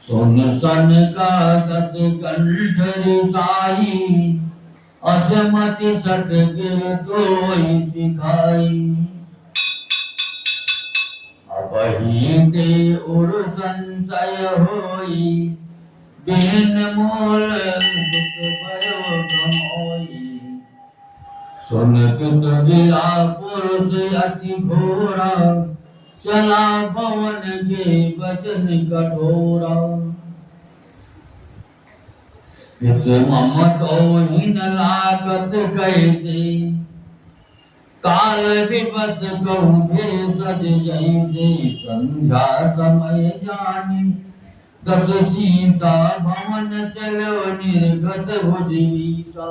सुन सन का दस कंठ रिसाई, असमति सटके तोई सिखाई। अबहि ते उर संचय होई, बिन मोल दुख भयो गमोई। सुन कित गिरा पुरुष अति घोरा, चला पवन के वचन कठोरा। हित ममतो हीन लागत कैसे, काल विपत कहूँ भेषज जैसे। संध्या समय जानी दस सीसा, भवन चलो निर्गत भुज वीसा।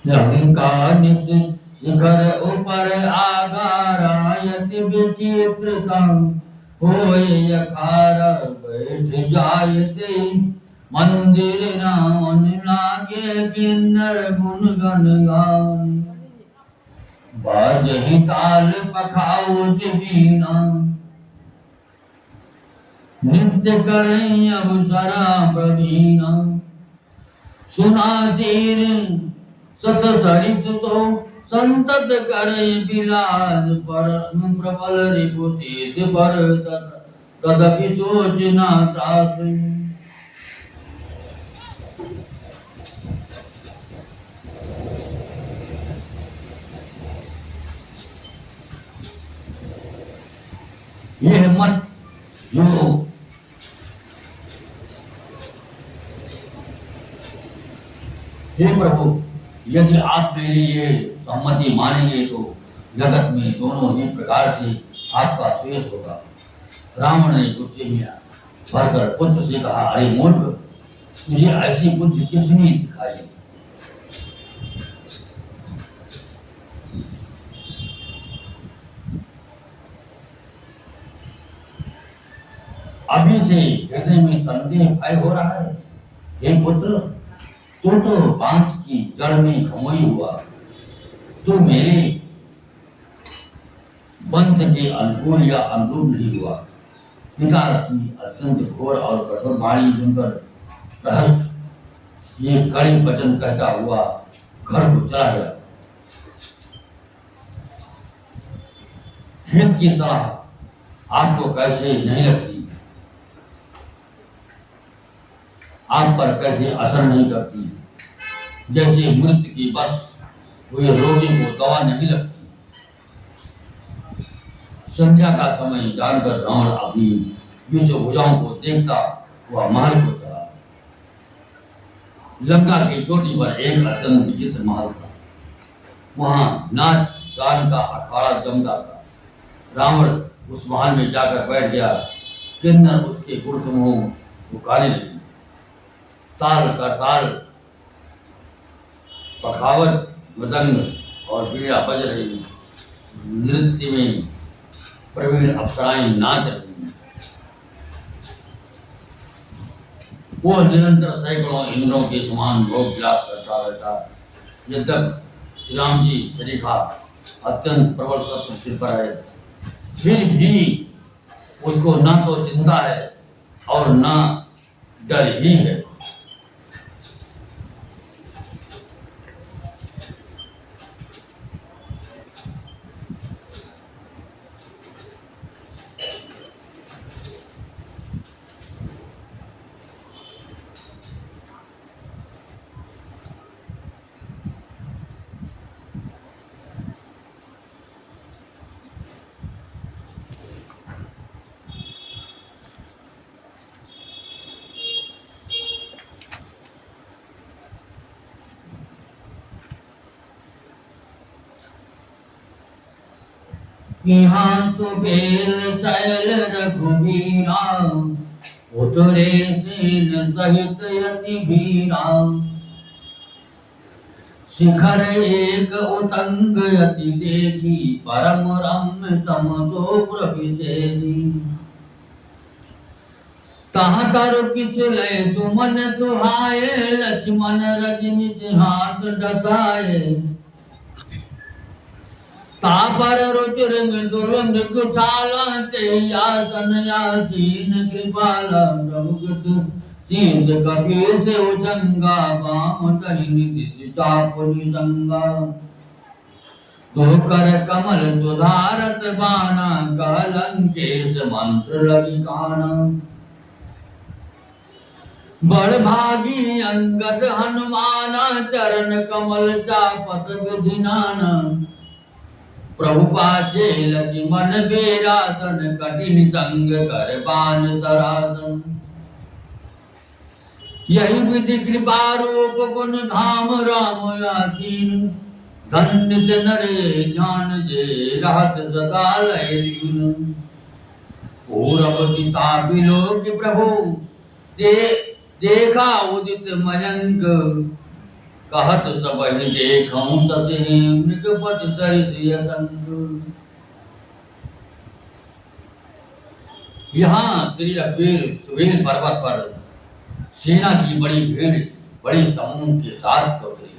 लंका निश शिखर ऊपर आगारा, यति विचित्रता होय यखारा। बैठ जाय ते मंदिर नाम, लागे किन्नर गुण गण गान। बाजहि ताल पखाउज वीणा, नित्य करें अवसरा प्रवीण सुनासीर सत सरिस सो संतत करे बिलास पर प्रबल रिपुशेष पर तदपि सोचना त्रास ये मत जो हे प्रभु यदि आप मेरे लिए सम्मति मानेंगे तो जगत में दोनों ही प्रकार से आपका श्रेष्ठ होगा। रावण ने गुस्से में भरकर पुत्र से कहा, अरे मूर्ख, तुझे ऐसी बुद्धि किसने सिखाई? अभी से हृदय में संदेह भय हो रहा है। हे पुत्र, तू तो बांस की जड़ में खमोई हुआ, तू मेरे वंश के अनुकूल या अनुरूप नहीं हुआ। पिता की अत्यंत घोर और कठोर वाणी सुनकर प्रहस्त ये कड़े वचन कहता हुआ घर को चला गया। हित की सलाह आपको कैसे नहीं लगती, आप पर कैसे असर नहीं करती? जैसे मृत्यु की बस हुए रोगी को दवा नहीं लगती। संध्या का समय जानकर रावण अपनी विश्व भुजाओं को देखता हुआ महल को चला। लंका की चोटी पर एक अत्यंत विचित्र महल था। वहां नाच गान का अखाड़ा जमता था। रावण उस महल में जाकर बैठ गया। किन्नर उसके गुण समूह को गाने लगी। ताल करताल, पखावत, मृदंग और बीड़ा बज रही। नृत्य में प्रवीण अप्सराएं नाच रही। वो निरंतर सैकड़ों इंद्रों के समान भोग विलास करता रहता। यद्यपि श्री राम जी शरीफा अत्यंत प्रबल शत्रु सिर पर है, फिर भी उसको न तो चिंता है और न डर ही है। यहाँ सुबेल चैल रघुबीरा, उतरे सेन सहित यति भीरा। शिखर एक उतंग यति देखी, परम रम्य समसो प्रविशेषी। तहाँ तरु किछ लय सुमन सुहाए, लक्ष्मण रजनी हाथ डसाए। तापर रुचिर मृदुल मृगुछाला, आसन आसीन कृपाला। प्रभु शीस कपीस उचंगा, बाम दहिनी दिश चापु निसंगा। तो कर कमल सुधारत बाना, कलंकेश मंत्र लगी काना। बड़ भागी अंगद हनुमाना, चरण कमल चापत विधि नाना। प्रभु पाछे लक्ष्मण बेरासन, कठिन संग कर बान सरासन। यही विधि कृपा रूप गुण धाम, राम आसीन। धन्य नर ज्ञान जे, रहत सदा लय लीन। पूरब दिशा बिलोक प्रभु, देखा उदित मयंक। कहत सब देखऊं ससे, मृगपत सरिस असंग। यहाँ श्री रघुवीर सुबेल पर्वत पर सेना की बड़ी भीड़ बड़ी समूह के साथ उतरी।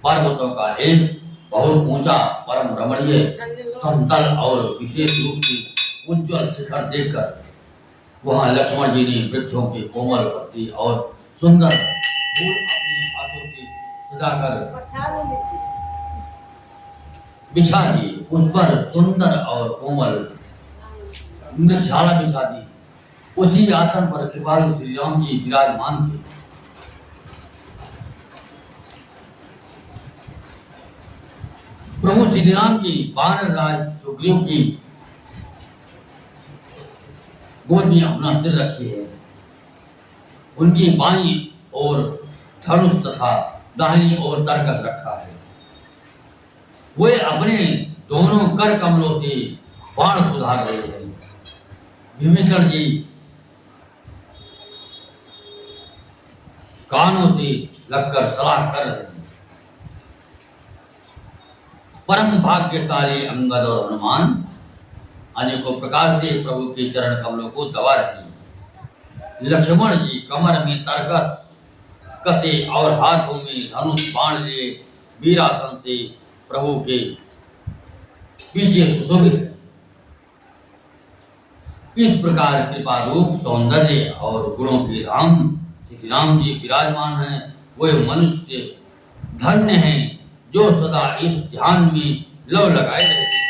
पर्वतों का एक बहुत ऊंचा परम रमणीय समतल और विशेष रूप से उज्ज्वल शिखर देखकर वहां लक्ष्मण जी ने वृक्षों के कोमल पत्ती और सुंदर फूल अपने हाथों से सजाकर बिछा दिए। उस पर सुंदर और कोमल मृगशाला बिछा दी। उसी आसन पर कृपालु श्री राम जी विराजमान थे। प्रभु श्री राम जी वानर राज सुग्रीव की गोद में अपना सिर रखे हैं। उनकी बाईं ओर धनुष तथा दाहिनी ओर तरकस रखा है। वे अपने दोनों कर कमलों से बाण सुधार रहे हैं। विभीषण जी कानों से लगकर सलाह कर रहे हैं। परम भाग्यशाली अंगद और हनुमान अनेकों प्रकार से प्रभु के चरण कमलों को दबा रहे हैं। लक्ष्मण जी कमर में तरकस कसे और हाथों में धनुष बाण लिए वीरासन से प्रभु के पीछे सुशोभित है। इस प्रकार कृपा रूप सौंदर्य और गुणों के राम श्री राम जी विराजमान हैं। वे मनुष्य धन्य हैं जो सदा इस ध्यान में लव लगाए रहते हैं।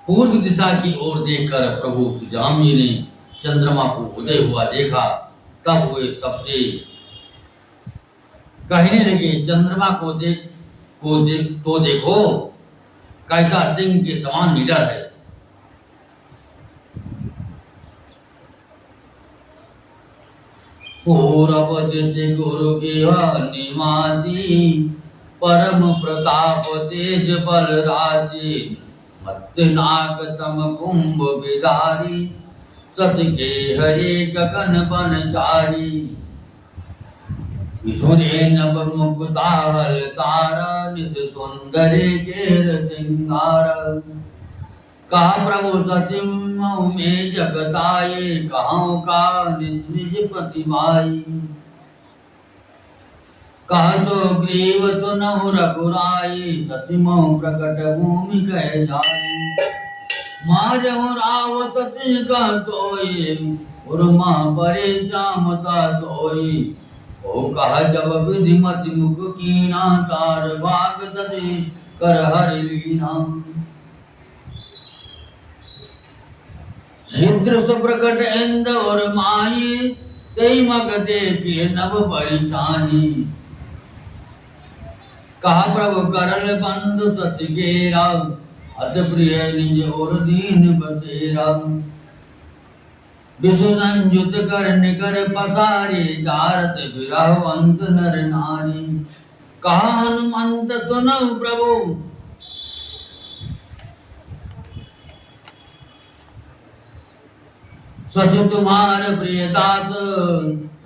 पूर्व दिशा की ओर देखकर प्रभु श्री राम जी ने चंद्रमा को उदय हुआ देखा। तब वे सबसे कहने लगे, चंद्रमा को देखो कैसा सिंह के समान निडर है। पूरब से गुरु के निवासी परम प्रताप तेज बल राशि मत्स्य नाग तम कुंभ विदारी सच के हरे गगन बनचारी विधुरे नभ मुकुताहल तारा निस सुंदरे गेर सिंगार कहा प्रभु सचिव में जगताये कहां का निज निज प्रतिभाई कहा सो ग्रीव सुनहु रघुराई सचिमो प्रकट भूमि कह जाई मारहु राव सचि का सोई उर्मा परे चामता सोई ओ कहा जब विधिमति मुख कीना चार भाग सचि कर हरि लीना छिद्र सुप्रकट इंद और माई तई मग देखे नभ परिछाई कहा प्रभु करल बंधु सच गेरा अत प्रिय निज और दीन बसेरा विषु संयुत कर निकर पसारे जारत विरहवंत नर नारी कहा हनुमंत सुनऊ प्रभु सच तुम्हार प्रियदास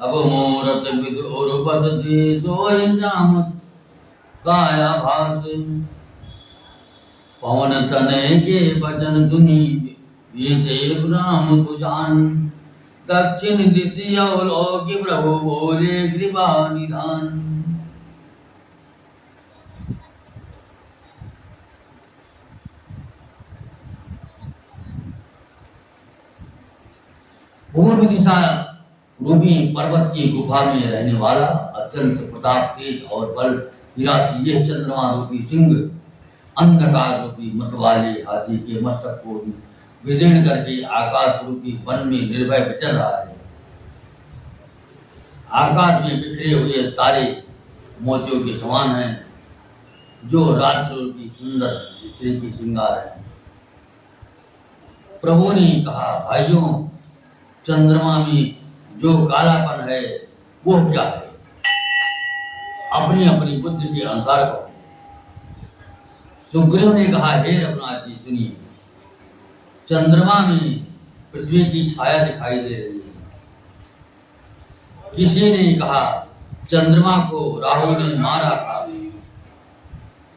अब मोरत विद और बसती सोई जामत काया भास पवन तनय के वचन सुनी विसे राम सुजान दक्षिण दिशा लोक प्रभु बोले कृपा निधान पूर्व दिशा रूपी पर्वत की गुफा में रहने वाला अत्यंत प्रताप तेज और बल विरासी यह चंद्रमा रूपी सिंह अंधकार रूपी मत वाले हाथी के मस्तक को विदीर्ण करके आकाश रूपी वन में निर्भय विचर रहा है। आकाश में बिखरे हुए तारे मोतियों के समान हैं जो रात्र रूपी सुंदर स्त्री की श्रृंगार है। प्रभु ने कहा, भाइयों चंद्रमा में जो कालापन है वो क्या है? अपनी अपनी बुद्धि के अनुसार कहो। सुग्रीव ने कहा, हे रघुनाथ जी सुनिए, चंद्रमा में पृथ्वी की छाया दिखाई दे रही है। किसी ने कहा चंद्रमा को राहु ने मारा था,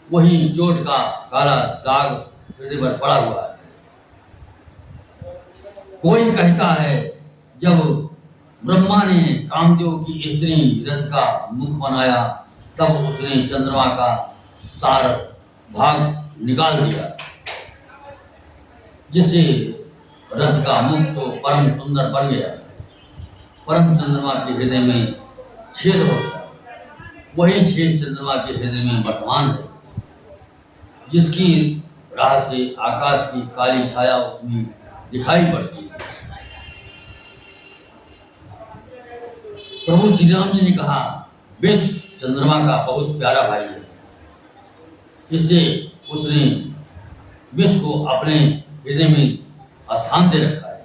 वही चोट का काला दाग हृदय पर पड़ा हुआ है। कोई कहता है जब ब्रह्मा ने कामदेव की स्त्री रथ का मुख बनाया तब उसने चंद्रमा का सार भाग निकाल दिया। जिससे रथ का मुख तो परम सुंदर बन गया, परम चंद्रमा के हृदय में छेद हो गया। वही छेद चंद्रमा के हृदय में वर्तमान है, जिसकी राह से आकाश की काली छाया उसमें दिखाई पड़ती है। प्रभु श्री राम जी ने कहा, विष चंद्रमा का बहुत प्यारा भाई है। इससे उसने विष को अपने हृदय में स्थान दे रखा है।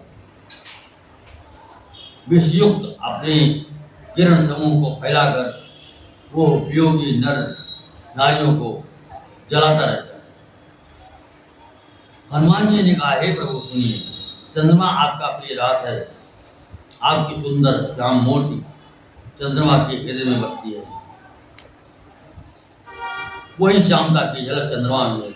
विषयुक्त अपने किरण समूह को फैलाकर वो वियोगी नर नारियों को जलाता रहता है। हनुमान जी ने कहा, हे प्रभु सुनिए, चंद्रमा आपका प्रिय दास है। आपकी सुंदर श्याम मूर्ति चंद्रमा के हृदय में बसती है। वही श्यामता की झलक चंद्रमा में है।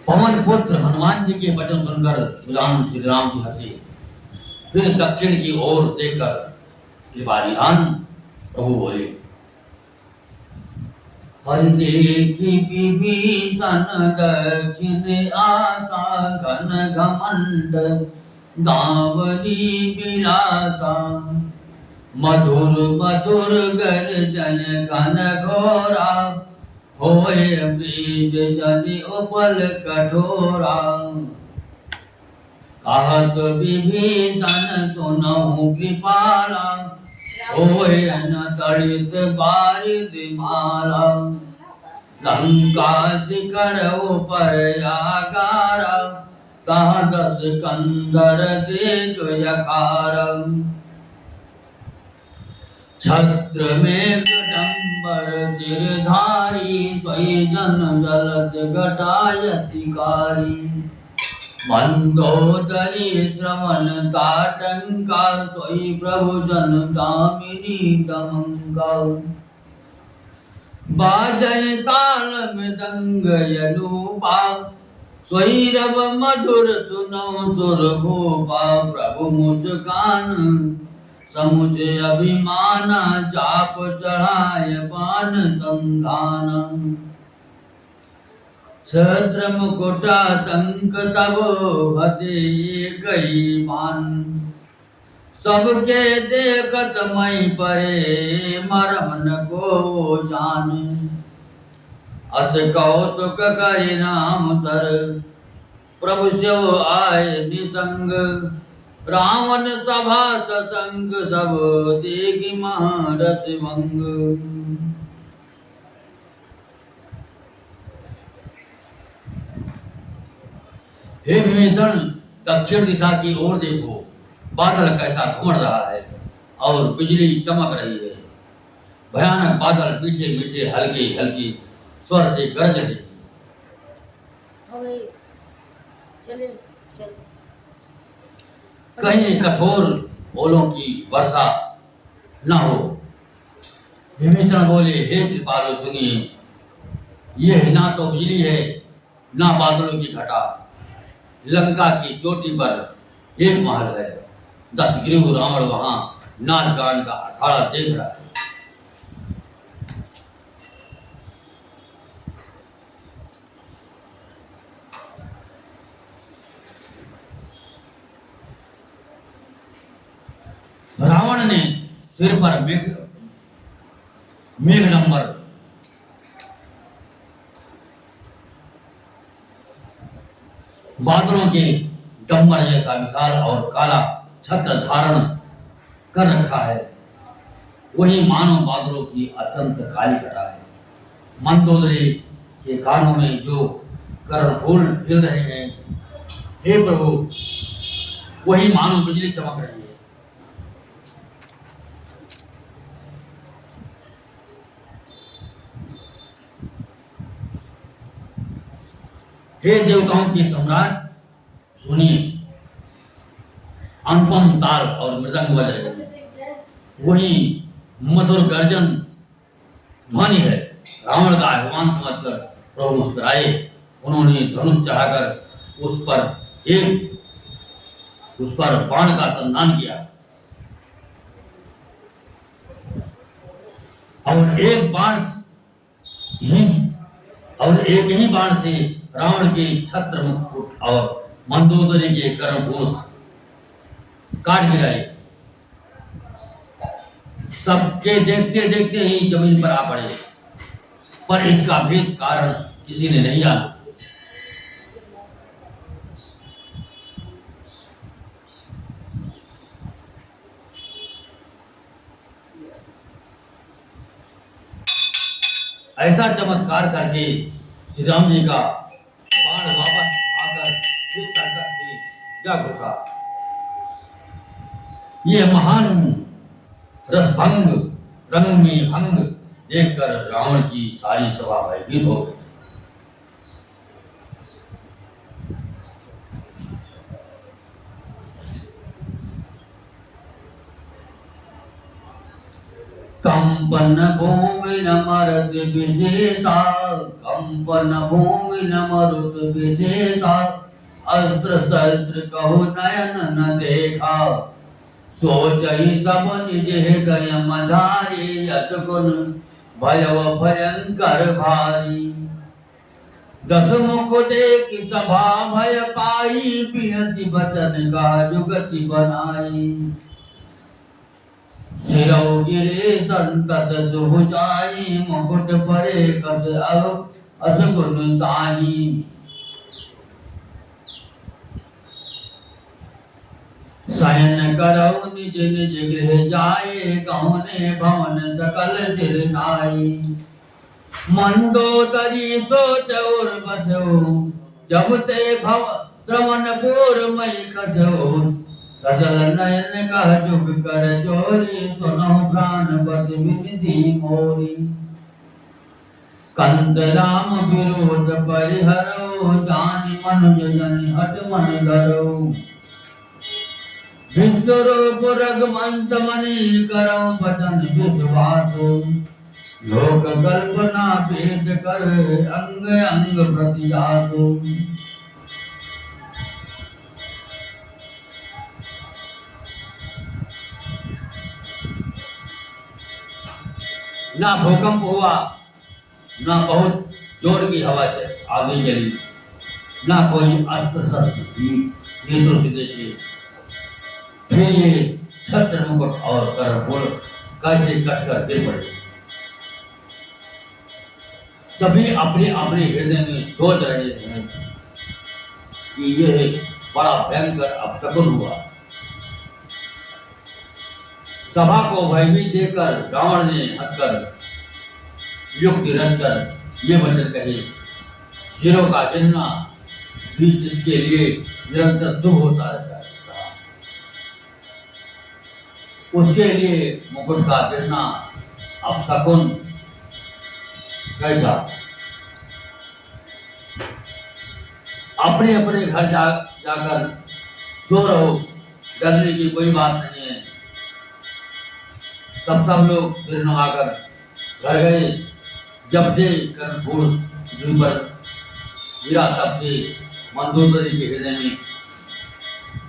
पवन पुत्र हनुमान जी के वचन सुनकर भगवान श्री राम जी हंसे। फिर दक्षिण की ओर देखकर कृपा निधान प्रभु बोले, हरि देखी विभीषण दक्षिण आशा घन घमंड दावनी विलासा मधुर मधुर गर्जन घन घोरा होय ब्रिज जनि उपल कठोरा कहत विभीषण सुनहु कृपाला होय न तड़ित बारिद माला लंका शिखर ऊपर आगारा कहा 10 कंधर देख यकार छत्र में कदम्बर सिरधारी सोई जन जलद घटायतिकारी मंदोदरी श्रवण ताटंका सोई प्रभु जन दामिनी दमंका बाजय ताल मृदंग यनुपा सोई रव मधुर सुनो सुर भूपा प्रभु मुस्कान समुझ अभिमान चाप चढ़ाय पान संधान छत्र मुकुटातंक तब हते गई मान सबके देखत मई परे मरम न को जान अस कौतुक करि नाम सर प्रभु स्यो आए निसंग रावण सभा ससंग सब देखि महारस भंग हे विभीषण, दक्षिण दिशा की ओर देखो, बादल कैसा घूम रहा है और बिजली चमक रही है। भयानक बादल मीठे मीठे हल्के हल्के स्वर से गरज रहे। कहीं कठोर ओलों की वर्षा न हो। विभीषण बोले, हे कृपालु सुनिए, यह ना तो बिजली है ना बादलों की घटा। लंका की चोटी पर एक महल है। 10 गिरु रावण वहां नाच गान का अखाड़ा देख रहा है। रावण ने सिर पर मेघडंबर बादलों के डंबर जैसा विशाल और काला छत्र धारण कर रखा है। वही मानव बादलों की अत्यंत काली घटा है। मंदोदरी के कानों में जो कर्णफूल खिल रहे हैं, हे प्रभु, वही मानव बिजली चमक रही है। हे देवताओं के सम्राट, सुनिए, अनुपम ताल और मृदंग बज रहे हैं। वही मधुर गर्जन ध्वनि है। रावण का आह्वान समझकर प्रभु मुस्कुराए। उन्होंने धनुष चढ़ाकर उस पर बाण का संधान किया और ही एक ही बाण से रावण के छत्र मुकुट और मंदोदरी के कर्णपूर काट गिराए। सबके देखते देखते ही जमीन पर आ पड़े, पर इसका भेद कारण किसी ने नहीं जाना। ऐसा चमत्कार करके श्री राम जी का बाण वापस आकर फिर ताकत में जा घुसा। ये महान रसभंग रंग में भंग देखकर रावण की सारी सभा भयभीत हो गई। कंपन भूमि न मरत विशेषा, कंपन भूमि न मरुत विशेषा, अस्त्र शस्त्र कहु नयन न देखा, सोच ही सब निज हृदय मधारी, यश गुण भयव भयंकर भारी। दस मुख देख सभा भय पाई, बिहसी बचन का जुगति बनाई। सिरौ गिरे संतत सुभुजाई, मुकुट परे कस असगुन ताही। शयन करौ निज निज गृह जाए, गौने भवन सकल सिर नाई। मंदोदरी सोच और बसो, जब ते भव श्रवणपुर मई खसो। सजल नयन कह जुग कर जोरी, सुनहु प्राणपति विधि मोरी। कंत राम विरोध परिहरो, जानि मनुज जनि हट मन धरो। विश्वरूप रघुवंश मणि, करौ बचन विश्वास। लोक कल्पना भेद कर, अंग अंग प्रतिजात। ना भूकंप हुआ, ना बहुत जोर की हवा आगे चली, ना कोई अस्त्र शस्त्र देशों विदेशी। फिर ये छत्र मुकुट और कर्णपूर कैसे कटकर गिर पड़े। सभी अपने अपने हृदय में सोच रहे हैं कि यह बड़ा भयंकर अपशकुन हुआ। सभा को भयभीत देकर रावण ने हंसकर युक्ति रचकर ये वचन कहे, शिरों का गिरना भी जिसके लिए निरंतर शुभ होता रहता है, उसके लिए मुकुट का गिरना अपशकुन कैसा। अपने अपने घर जाकर सो रहो, डरने की कोई बात नहीं है। तब सब लोग सिर नवाकर घर गए। जब से कर्णपूर पृथ्वी पर गिरा, तब से मंदोदरी के हृदय में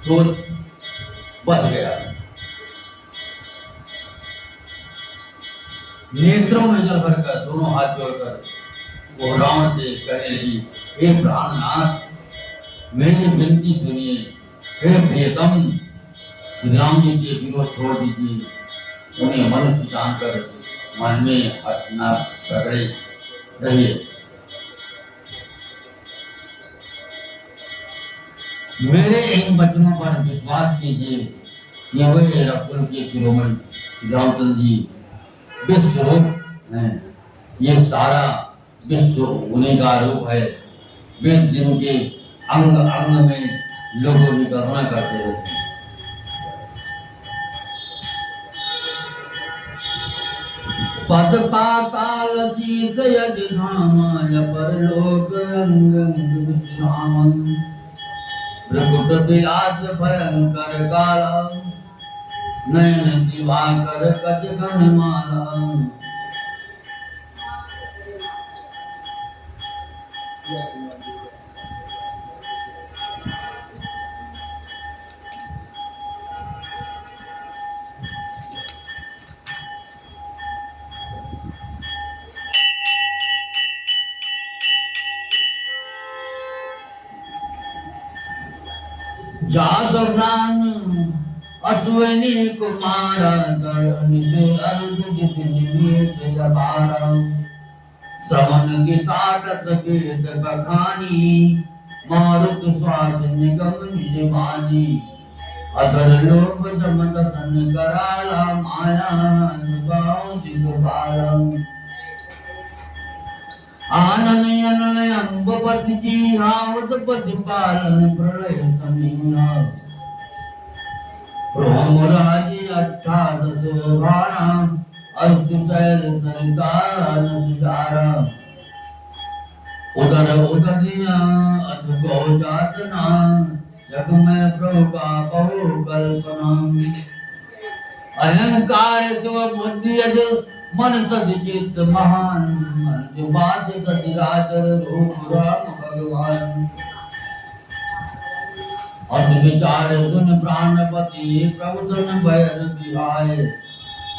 क्रोध बस गया। नेत्रों में जल भरकर दोनों हाथ जोड़कर वो रावण से कहने लगी, हे प्राणनाथ, मेरी विनती सुनिए। हे प्रियतम, राम जी के विरोध छोड़ दीजिए। उन्हें मनुष्य जानकर मन में हटना कर रहिए। मेरे इन वचनों पर विश्वास कीजिए। ये वे रघुकुल के शिरोमणि रामचंद्र जी विश्व रूप हैं। ये सारा विश्व उन्हीं का रूप है। वे जिनके अंग अंग में लोगों की करुणा करते रहते हैं। पद पाताल शीत यदि धामाय, परलोक अंग अंग विश्राम। भृकुट विलास भयंकर काला, नयन दिवाकर कच घनमाला। जासुरान अश्विनी कुमार धरणी से अर्ध जिसने से जबारा श्रवण की साधत वेद बखानी मारुत श्वास निगम निजवानी अधर लोभ जमत सन कराला माया अनुभाव दिगबालम आनन यनन अंबपति जी हावत पतिपालन प्रलय समीया रोमराजी 18 भारा अस्तु शैल सरितान सुजारा उदर उदरिया अधगो जातना जग में प्रभु का बहु कल्पना अहंकार स्व बुद्धि अज मन सचित महान मन जो बात सचिराचर रूप राम भगवान अस विचार सुन प्राणपति प्रभु तन भयर बिहाय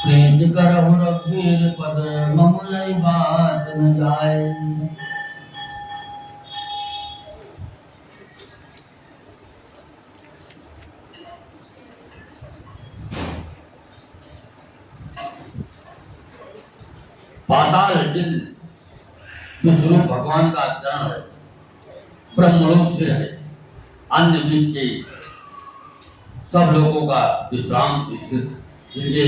प्रीत करहु रघुवीर पद मम लय बात न जाय पाताल जिन विष्णु भगवान का चरण है ब्रह्मलोक से है अन्य बीच के सब लोगों का विश्राम स्थित जिनके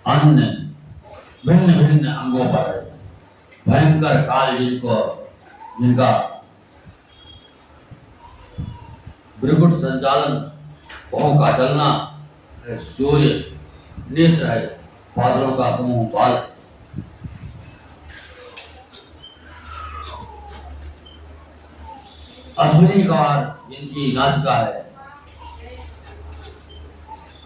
अन्य भिन्न भिन्न अंगों पर है भयंकर काल जिनका भृगुट संचालन बहु का चलना सूर्य नेत्र है बादलों का समूह बाल अश्विनी कार जिनकी नासिका है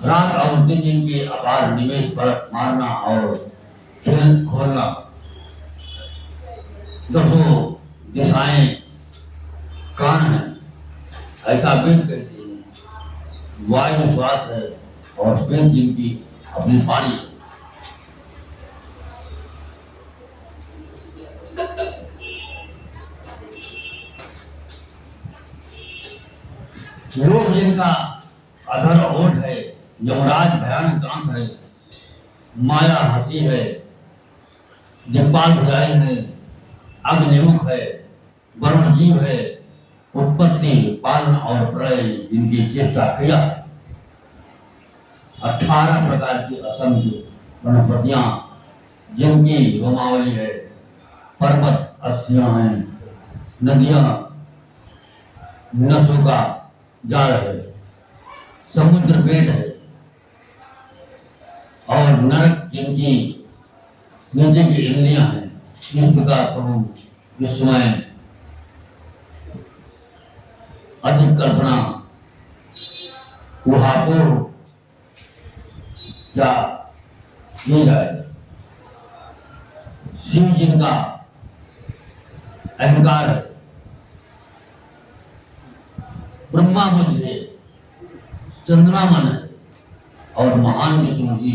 रात और दिन जिनके अपार निवेश पर मारना और खेल खोलना दसों दिशाएं कान है ऐसा वेद कहते हैं वायु श्वास है और वेद जिनकी अपनी पानी लोभ जिनका अधर ओठ है यमराज भयानक दांत है माया हंसी है दिक्पाल भुजाएं है अग्निमुख है वरुण जीव है उत्पत्ति पालन और प्रलय जिनकी चेष्टा क्रिया 18 प्रकार की असंख्य वनस्पतियां जिनकी रोमावली है पर्वत अस्थियां हैं नदियां नसों का जाल है समुद्र बेट है और नरक जिनकी नीचे की इंद्रियां हैं इस प्रकार प्रभु विस्मय अधिक कल्पना उहापोह या किया जाए शिव जिनका अहंकार है ब्रह्मा बुद्ध है चंद्रमा मन है और महान विष्णु जी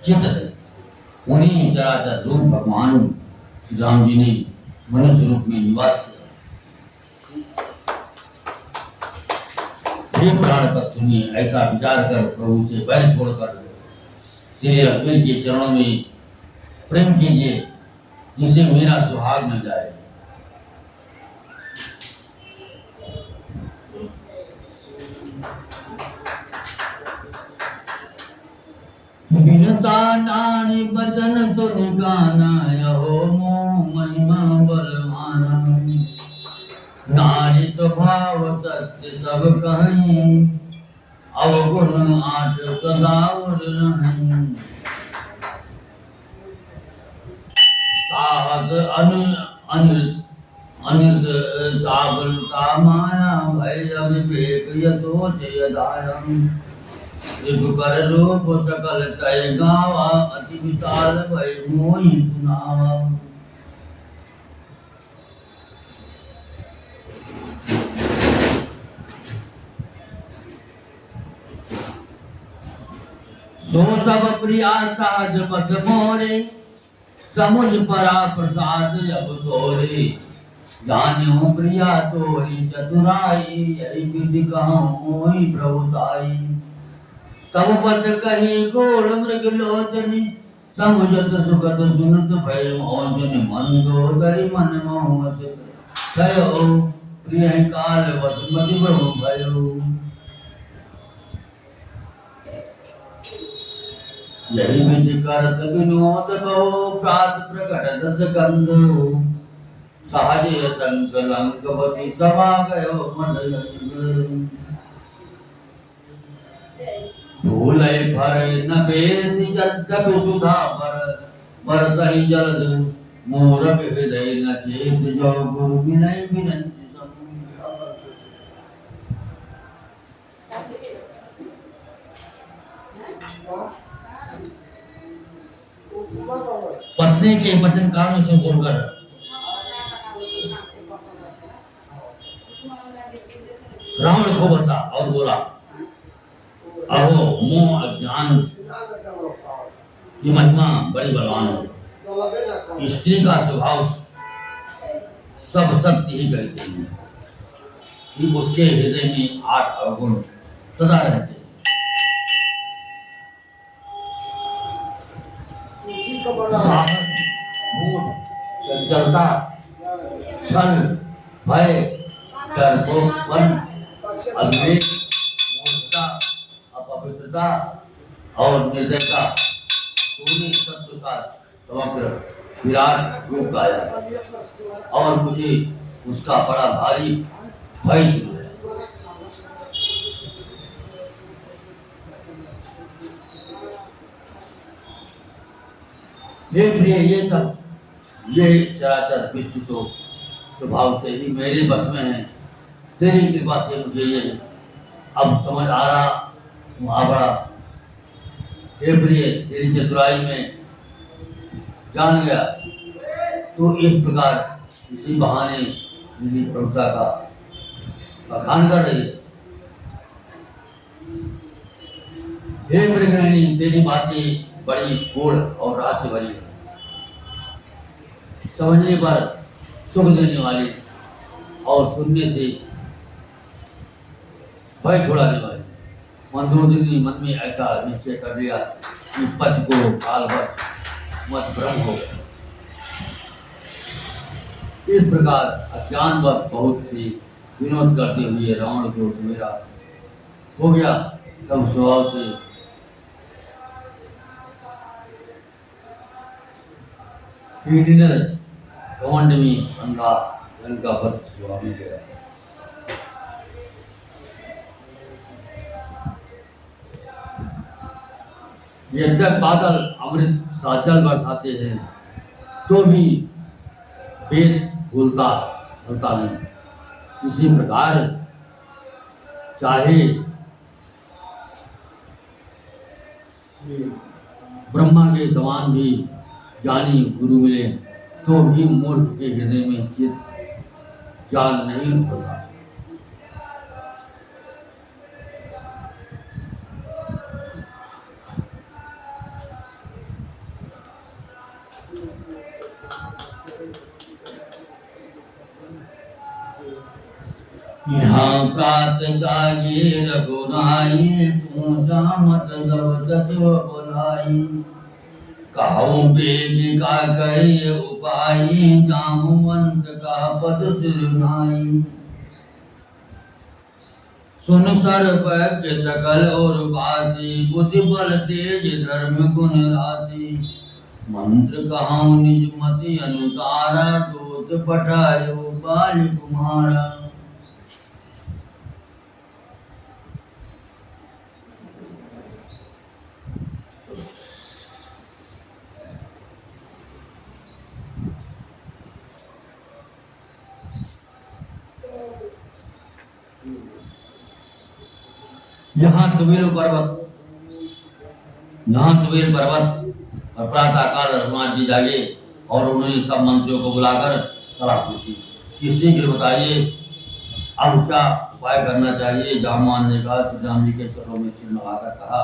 चित है उन्हीं चराचर रूप भगवान श्री राम जी ने मनुष्य रूप में निवास किया प्राण पद सुनिए ऐसा विचार कर प्रभु से बैर छोड़कर श्री रघुवीर के चरणों में प्रेम कीजिए जिससे मेरा सुहाग न जाए नानी बचन सुन गाना हो मोह महिमा बलवाना नारी स्वभाव सत्य सब कहीं अवगुण 8 सदा नहीं साहस अनिर्द चावलता माया भय विवेक यशोच यदायम कर लोभ सकल तय गावा अति विशाल भय मोहि सुनावा सो तब प्रिया साज बस मोरे समुझ परा प्रसाद अब तोरे जान्यो प्रिया तोरी चतुराई, यही विधि कहूँ मोहि प्रभुताई। तब पद कही गोड़ मृग लोचनी, समुझत सुगत सुनत भय मोचन। मंदोदरी मन मोहत भयो, प्रिय काल वसुमति प्रभु भयो। यही विधि करत विनोद कहो, प्रात प्रकट दस कंद। सहजे संग लंकपति सभा गयो मन। भूले फरे न बेद जद्यपि सुधा बरसहि जलद। मूरख हृदय न चेत, जो गुरु विनय विनंति समूह। पत्नी के वचन कानों से सुनकर रावण को बसा और बोला, अहो मोह अज्ञान की महिमा बड़ी बलवान है। स्त्री का स्वभाव सब सत्य ही कहते हैं कि उसके हृदय में 8 अवगुण सदा रहते हैं। साहस, मूढ़, चंचलता, छल, भय, गर्भोपन, अविवेक, मूर्खता, अपवित्रता और निर्दयता, सोने सत्व का समग्र विराट रूप गाया। और मुझे उसका बड़ा भारी भय शुरू है। हे प्रिय, ये चराचर विश्व तो स्वभाव से ही मेरे बस में है। तेरी कृपा से मुझे ये अब समझ आ रहा मुहावरा। हे प्रिय, तेरी चतुराई में जान गया। तो इस प्रकार इसी बहाने मेरी प्रभुता का बखान कर रही है। हे मृगनयनी, तेरी बातें बड़ी गूढ़ और रहस्य भरी है, समझने पर सुख देने वाली और सुनने से भय छुड़ाने वाली। मंदोदरी मन में ऐसा निश्चय कर लिया कि पति को कालवश मत भ्रम हो। इस प्रकार अज्ञानवश बहुत सी विनोद करते हुए रावण को सवेरा हो गया। तब स्वभाव से घमंड में अंधा लंका पर स्वामी गया। यद्यप बादल अमृत सा जल बरसाते हैं, तो भी वेद भूलता भूलता नहीं। इसी प्रकार चाहे ब्रह्मा के समान भी ज्ञानी गुरु मिले, तो भी मूर्ख के हृदय में चित ज्ञान नहीं होता। यहाँ प्रात जागे रघुराई, पूछा मत सब सचिव बुलाई। कहूँ बेग का करे उपाय, जामवंत का पद सिरनाई। सुन सर्वज्ञ सकल और वासी, बुद्धि बल तेज धर्म गुण राशि। मंत्र कहूँ निज मति अनुसारा, दूत पठायो बाल कुमारा। यहाँ सुबेल पर्वत और प्रातःकाल रघुनाथ जी जागे और उन्होंने सब मंत्रियों को बुलाकर सलाह पूछी कि शीघ्र बताइए अब क्या उपाय करना चाहिए। जामवान ने कहा, श्री राम जी के चरणों में सिर नवाकर कहा,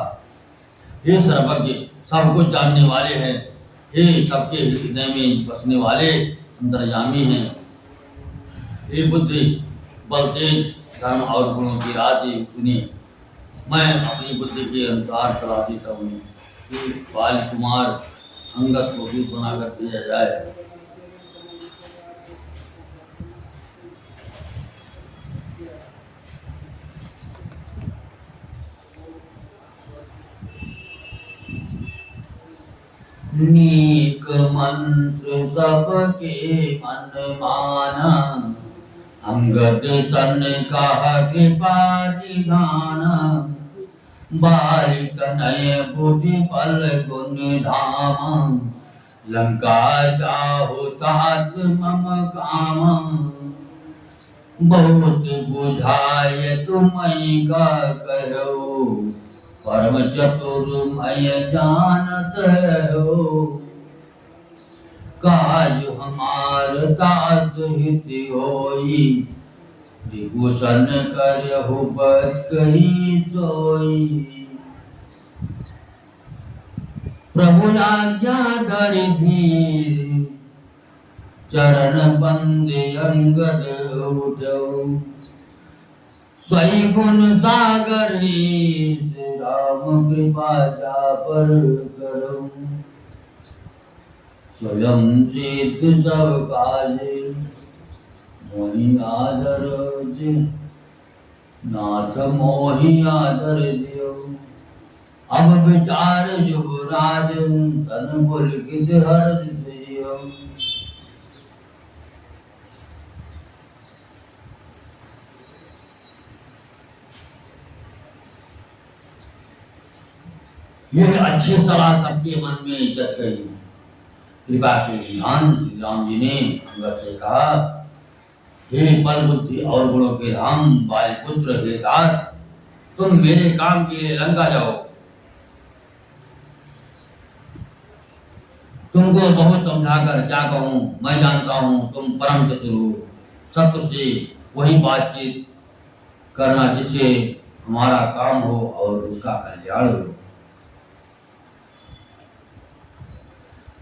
हे सर्वज्ञ, सब कुछ जानने वाले हैं, हे सबके हृदय में बसने वाले अंतर्यामी हैं, हे बुद्धि बल तेज धर्म और गुणों की राशि सुनिए। मैं अपनी बुद्धि के अनुसार सलाह देता हूँ कि बाल कुमार अंगद को दूध बनाकर दिया जाए। नीक मंत्र सबके मन माना, अंगद सन कहा कृपा निधाना। बालिक नय बुद्धि बल गुण धामा, लंका जाहु तात मम कामा। बहुत बुझाय तुम्हें का कहो, परम चतुर मैं जानत हो। काज हमार दास हित होई, विभूषण करहु बत कही सोई। प्रभु आज्ञा धरि धीर, चरण बंदे अंगद उठऊ। स्वई गुण सागर ईश, राम कृपा जा पर करो। स्वयं सिद्ध सब काजे, मोहि आदर दे, नाथ मोहि आदर दियो। अब विचार युवराज, तन पुलकित हर्ष दियो। यह अच्छी सलाह सबके मन में जच गई। कृपा के निधान श्री राम जी ने अंगद से कहा, हे बल बुद्धि और गुणों के धाम वायुपुत्र हे तात, तुम मेरे काम के लिए लंका जाओ। तुमको बहुत समझाकर क्या कहूँ, मैं जानता हूँ तुम परम चतुर हो। सत्य से वही बातचीत करना जिससे हमारा काम हो और उसका कल्याण हो।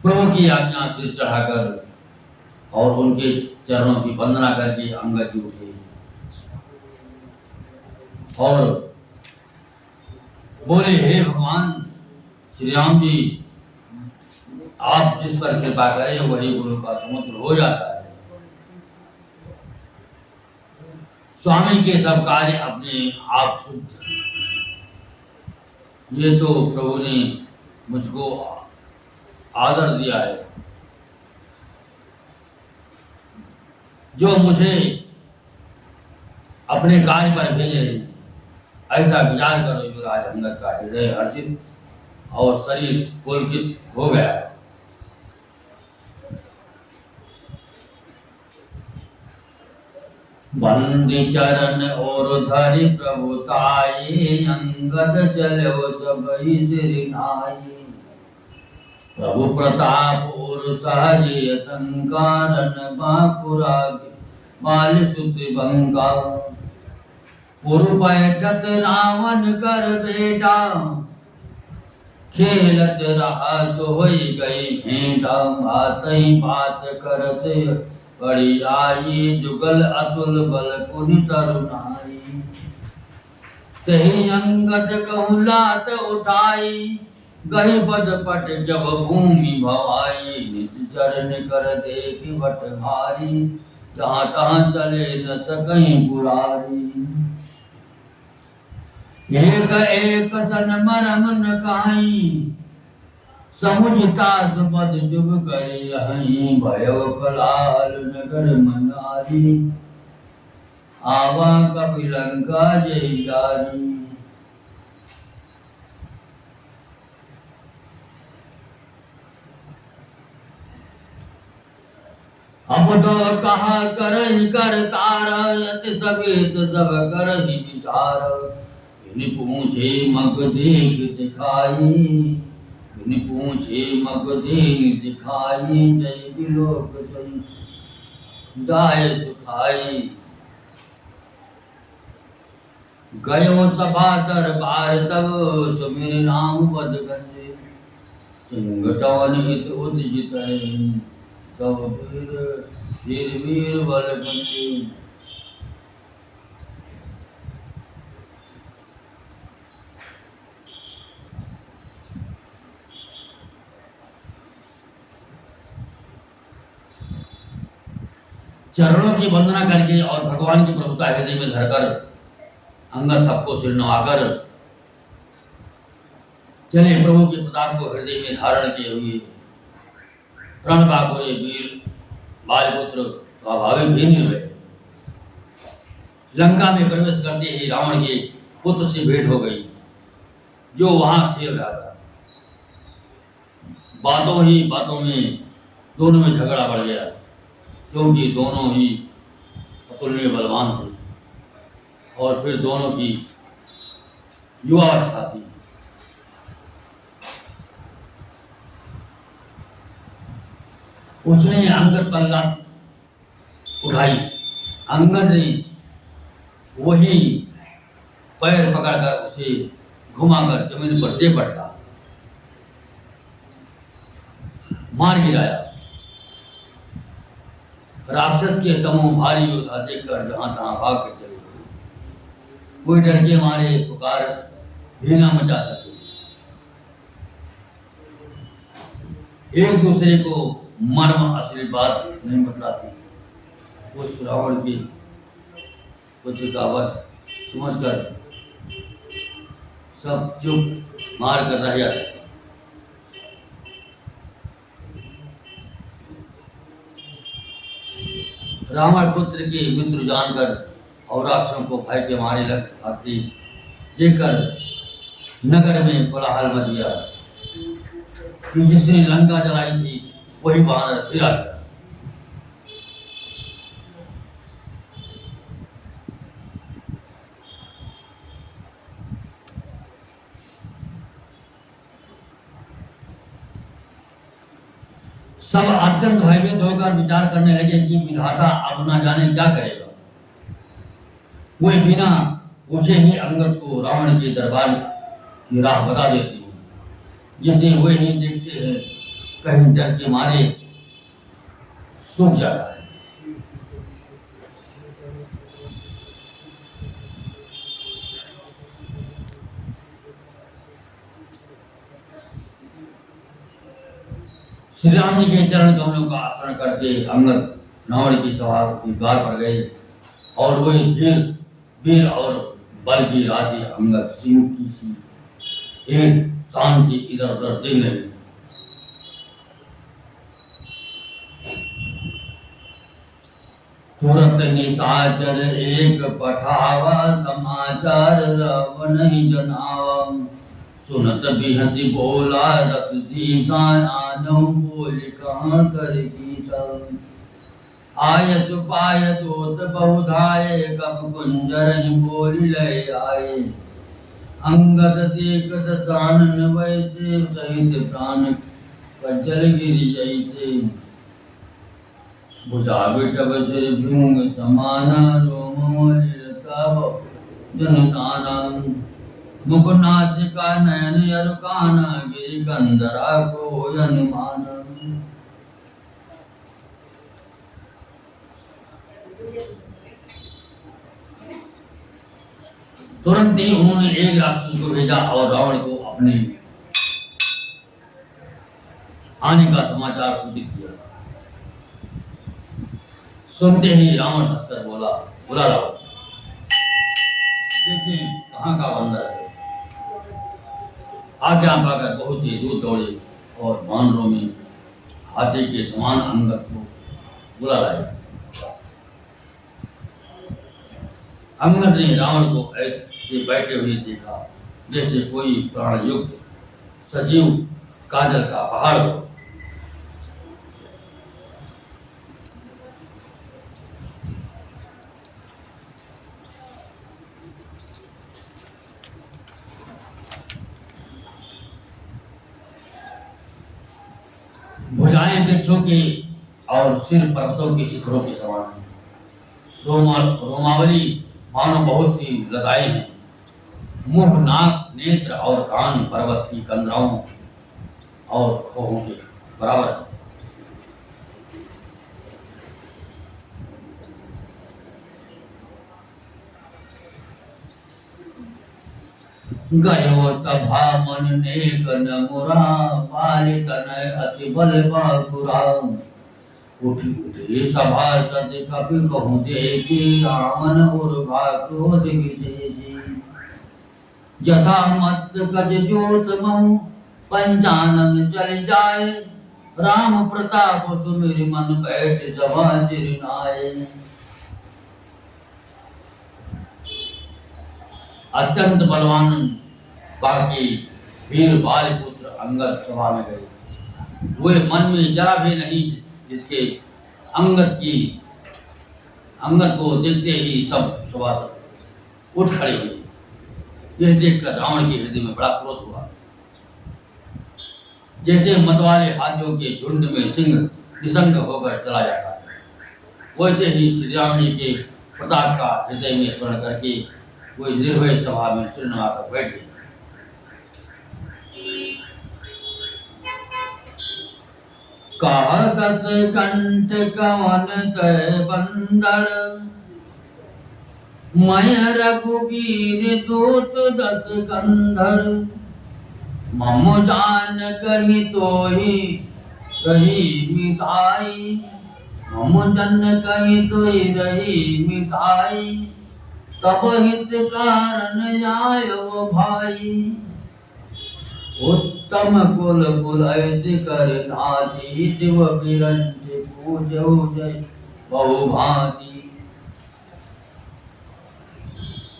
प्रभु की आज्ञा सिर चढ़ाकर और उनके चरणों की वंदना करके अंगद जी उठे और बोले, हे भगवान श्री राम जी, आप जिस पर कृपा करें वही गुरु का समुद्र हो जाता है। स्वामी के सब कार्य अपने आप शुद्ध। ये तो प्रभु ने मुझको आदर दिया है। जो मुझे अपने कार्य पर भेजे हैं, ऐसा विचार करो। युवराज अंगद का हृदय हर्षित और शरीर पुलकित हो गया है। बंदी चरण और धरि प्रभुताई, अंगद चलो सबई सिर नाई। प्रभु प्रताप और सहज संकारन, बापुरा बाल सुत बंगा। पुर बैठत रावण कर बेटा, खेलत रहा तो होई गई भेंटा। बात ही बात करत बड़ी आई, जुगल अतुल बल पुनि तरुणाई। तही अंगद कहु लात उठाई, गही पद पट जब भूमि भवाई। निश्चर कर देख बट भारी, जहाँ तहाँ चले न सकहीं पुरारी। एक एक सन मरम न काई, समुझता सुपद चुप करी रही। भयो कलाल नगर मनारी, आवा कपिलंका जय जारी। अब तो कहा करहि कर तार, यति सवेत सब करहि विचार। बिन पूछे मग देख दिखाई, बिन पूछे मग देख दिखाई। जय बिलोक जय जाय सुखाई। गयो सभा दरबार तब, सुमिर नाम पद गंजे। सिंघटवन हित उद्जित, तब वीर बल गंजे। चरणों की वंदना करके और भगवान की प्रभुता हृदय में धरकर अंगद सबको सिर नवाकर चले प्रभु के प्रताप को हृदय में धारण किए हुए रण बाकुरे वीर बालपुत्र स्वाभाविक भी निर्भय लंका में प्रवेश करते ही रावण के पुत्र से भेंट हो गई, जो वहां खेल रहा था। बातों ही बातों में दोनों में झगड़ा बढ़ गया, क्योंकि दोनों ही अतुलनीय बलवान थे और फिर दोनों की युवावस्था थी। उसने अंगद पर लात उठाई, अंगद ने वही पैर पकड़कर उसे घुमाकर जमीन पर दे पटका, मार गिराया। राक्षस के समूह भारी योद्धा देखकर जहां तहां भाग के चले गए, कोई डर के मारे पुकार भी न मचा सके। एक दूसरे को मर्म असली बात नहीं बतलाती। उस रावण की पुत्र का वध समझकर सब चुप मार कर रह जाते। रावण पुत्र के मित्र जानकर और राक्षसों को भय के मारे लग भागते देखकर नगर में कोलाहल मच गया कि जिसने लंका जलाई थी वही बानर फिर आ गया। सब अत्यंत भयभीत होकर विचार करने लगे कि विधाता अब न जाने क्या करेगा। वह बिना पूछे ही अंगद को रावण के दरबार की राह बता देती है, जिसे वे ही देखते हैं कहीं डर के मारे सूख जाता है। श्री राम जी के चरण कमलों का आचरण करके अंगद रावण की सभा के द्वार पर गए और वही धीर वीर और बल की राशि अंगद सिंह की सी एक शान से इधर उधर देख रहे। तुरंत निशाचर एक पठावा समाचार रावण ही जनावा, सुनत भी हंसी बोला रस सीसान आनम बोले कहाँ कर की सब। आय सुपाय तोत बहुधाये कप कुंजर बोल ले आए, अंगद देखत सानन वैसे सहित प्राण कजल गिर जैसे। भुजा बिटब सिर भृंग समाना रोम मलिरताव जनताना, मुख नासिका नयन अरुकाना गिरि कंदरा को अनुमान। तुरंत ही उन्होंने एक राक्षस को भेजा और रावण को अपने आने का समाचार सूचित किया। सुनते ही रावण हंसकर बोला, बुला लाओ, देखिए कहाँ का बंदर है। आज्ञा पाकर बहुत से दूत दौड़े और बानरों में हाथी के समान अंगद को बुला लाए। अंगद ने रावण को ऐसे बैठे हुए देखा जैसे कोई प्राणयुक्त सजीव काजल का पहाड़ हो। भुजाएं वृक्षों के और सिर पर्वतों के शिखरों के समान है। रोमावली मानो बहुत सी लताएं हैं। मुंह, नाक, नेत्र और कान पर्वत की कंदराओं और खोहों के बराबर है। गयो सभा मन नेक न मुरा, पालित नय अति बल बागुरा। उठ उठे सभासद कपि कहूँ देखे रामन उर्वा क्रोध विशेषी यथा मत गज जोत मऊ पंचानन चल जाए राम प्रताप सुमिर मन बैठ सभा चिरनाए। अत्यंत बलवान बाकी वीर बालपुत्र अंगद सभा में गए। वे मन में जरा भी नहीं जिसके अंगद को देखते ही सब सभासद उठ खड़े हुए। यह देखकर रावण के हृदय में बड़ा क्रोध हुआ। जैसे मतवाले हाथियों के झुंड में सिंह निसंग होकर चला जाता है, वैसे ही श्री राम जी के प्रताप का हृदय में स्मरण करके कोई निर्भय सभा में सिर नवाकर बैठ गए। कहत कंठ कवन तय बंदर मय रघुवीर दूत दस कंधर मम जान कही तो ही रही मिताई मम जन कही तो ही रही मिताई तब हित कारण आयो भाई उत्तम कुल कुलैत कर नाती शिव बिरंज पूजो जय बहु भांति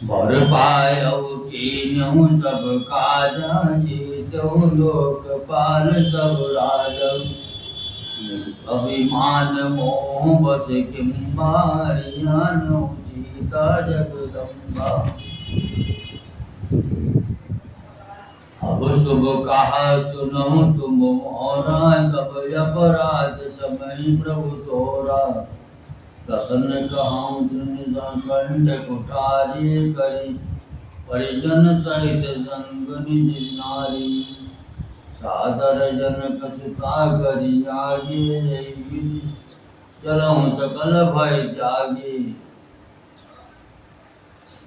बर पायौ कीन्हु सब काजा जेतौ लोकपाल सब राजौ अभिमान मोह बस किंबारियानो सीता जगदम्बा। अब शुभ कहा सुनो तुम मोरा सब अपराध समय प्रभु तोरा प्रसन्न कहाऊं कंठ कुठारी करी परिजन सहित संग निज नारी सादर जनक सुता करी आगे चलऊं सकल भय त्यागे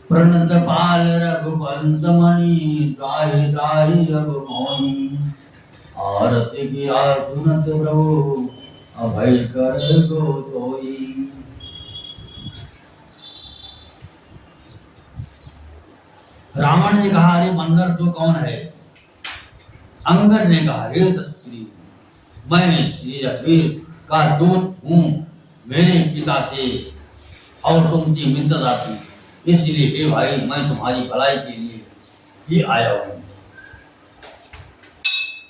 प्रणत पाल रघुवंश मणि त्राहि त्राहि अब मोहि आरती किया सुनत प्रभु अभय कर गो तोई। रावण ने कहा अरे बंदर तू कौन है? अंगद ने कहा हे श्री मैं श्री रघुवीर का दूत हूँ मेरे पिता से और तुमसे मित्रता थी, इसलिए हे भाई मैं तुम्हारी भलाई के लिए ही आया हूँ।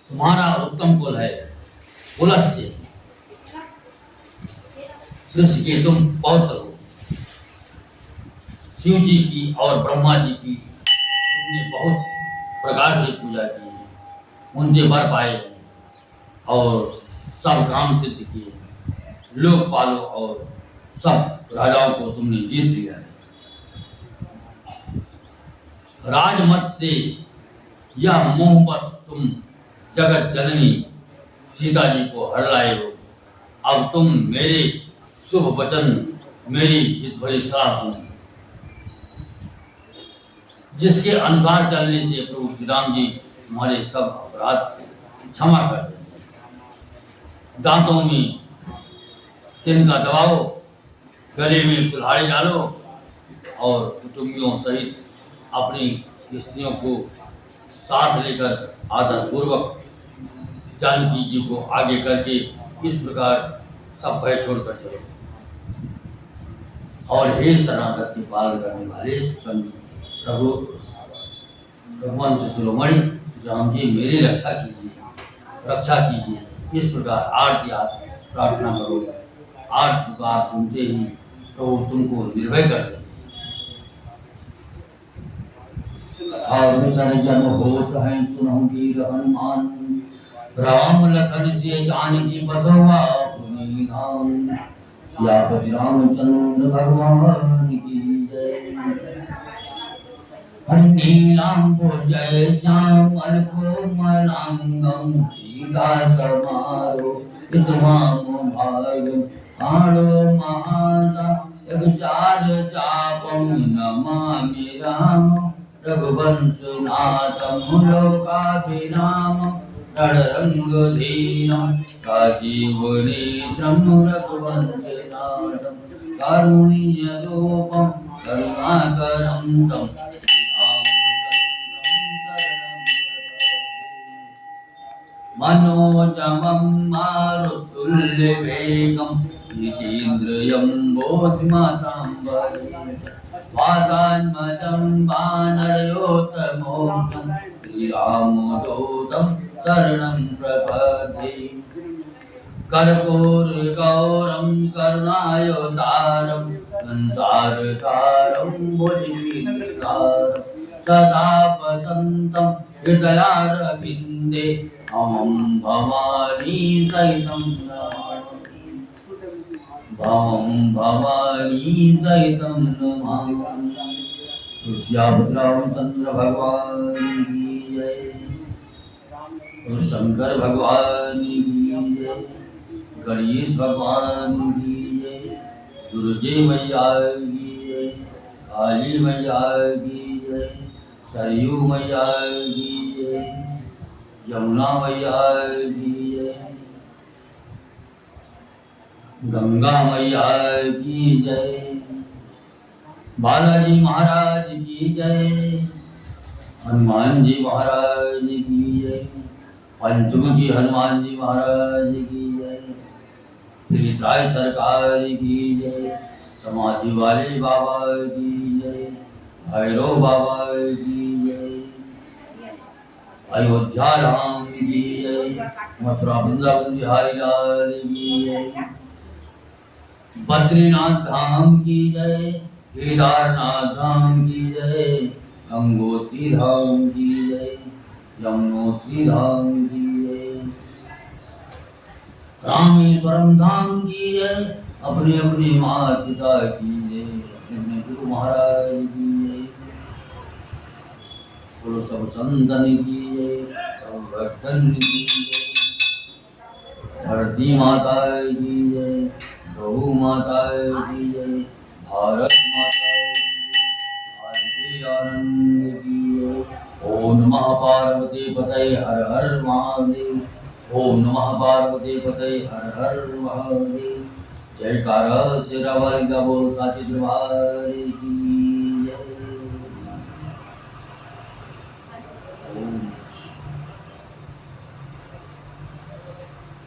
तुम्हारा उत्तम कुल है पुलस्त्य, ऋषि के तुम पौत्र हो। शिव जी की और ब्रह्मा जी की तुमने बहुत प्रकार से पूजा की है, उनसे वर पाए और सब काम सिद्ध किए, लोक पालो और सब राजाओं को तुमने जीत लिया है। राजमत से यह मोहबस तुम जगत जननी सीता जी को हर लाए हो। अब तुम मेरे शुभ वचन मेरी हित भरी सलाह सुनो, जिसके अनुसार चलने से प्रभु श्री राम जी तुम्हारे सब अपराध क्षमा कर देंगे। दांतों में तिनका दबाओ, गले में कुल्हाड़ी डालो और कुटुंबियों सहित अपनी स्त्रियों को साथ लेकर आदर पूर्वक जानकी जी को आगे करके इस प्रकार सब भय छोड़कर चलो। और हे शरणागत के पालन करने वाले प्रभु भगवान से शिरोमणि राम जी मेरी रक्षा कीजिए। इस प्रकार आरती प्रार्थना करो। आर्त पुकार सुनते ही प्रभु तुमको निर्भय कर देंगे। जन होत है सुनहु वीर हनुमान राम लखन से जानकी बसवा पुनि नाम। सियापति रामचंद्र भगवान की जय। नीलांबो जय श्यामल कोमलांगम सीता समारो विद्वामो भाग आड़ो महासा चार चापम नमामि राम रघुवंश नाथम लोकाभिराम रणरङ्गधीनं राजीवनेत्रं रघुवंशनाथं कारुण्यरूपं करुणाकरं तं मनोजमं मारुतुल्यवेगं जितेन्द्रियं बोधिमतां वातान्मजं वानरयोतमोक्तं श्रीरामदूतं शरणं प्रपद्ये कर्पूरगौरं करुणावतारं संसारसारं भुजगीर्तिसारं सदा वसन्तं हृदयारविन्दे अहं भवानी सहितं नमामि भवानी सहितं नमामि। रामचंद्र भगवान की जय। और शंकर भगवान की जय, गणेश भगवान की जय, दुर्गे मैया की जय, काली मैया की जय, सरयू मैया की जय, यमुना मैया की जय, गंगा मैया की जय, बालाजी महाराज की जय, हनुमान जी महाराज की जय, पंचमुखी हनुमान जी महाराज की जय, श्री साई सरकार की जय, समाधि वाले बाबा की जय, भैरव बाबा की जय, अयोध्या राम की जय, मथुरा वृंदावन बिहारी लाल की जय, बद्रीनाथ धाम की जय, केदारनाथ धाम की जय, गंगोत्री धाम की जय, यमुनोत्री धाम की जय, रामेश्वरम धाम की जय, अपने अपने माता पिता की जय, अपने गुरु महाराज की जय, बोलो सब संतन की जय, सब भक्तन की जय, धरती माता की जय, गौ माता की जय, भारत माता की जय, आदि आनंद की जय। ओम नमः पार्वती पतये हर हर महादेव। ओम नमः पार्वती पतये हर हर महादेव। जयकारा शेरा वाली का बोल साचे दरबार की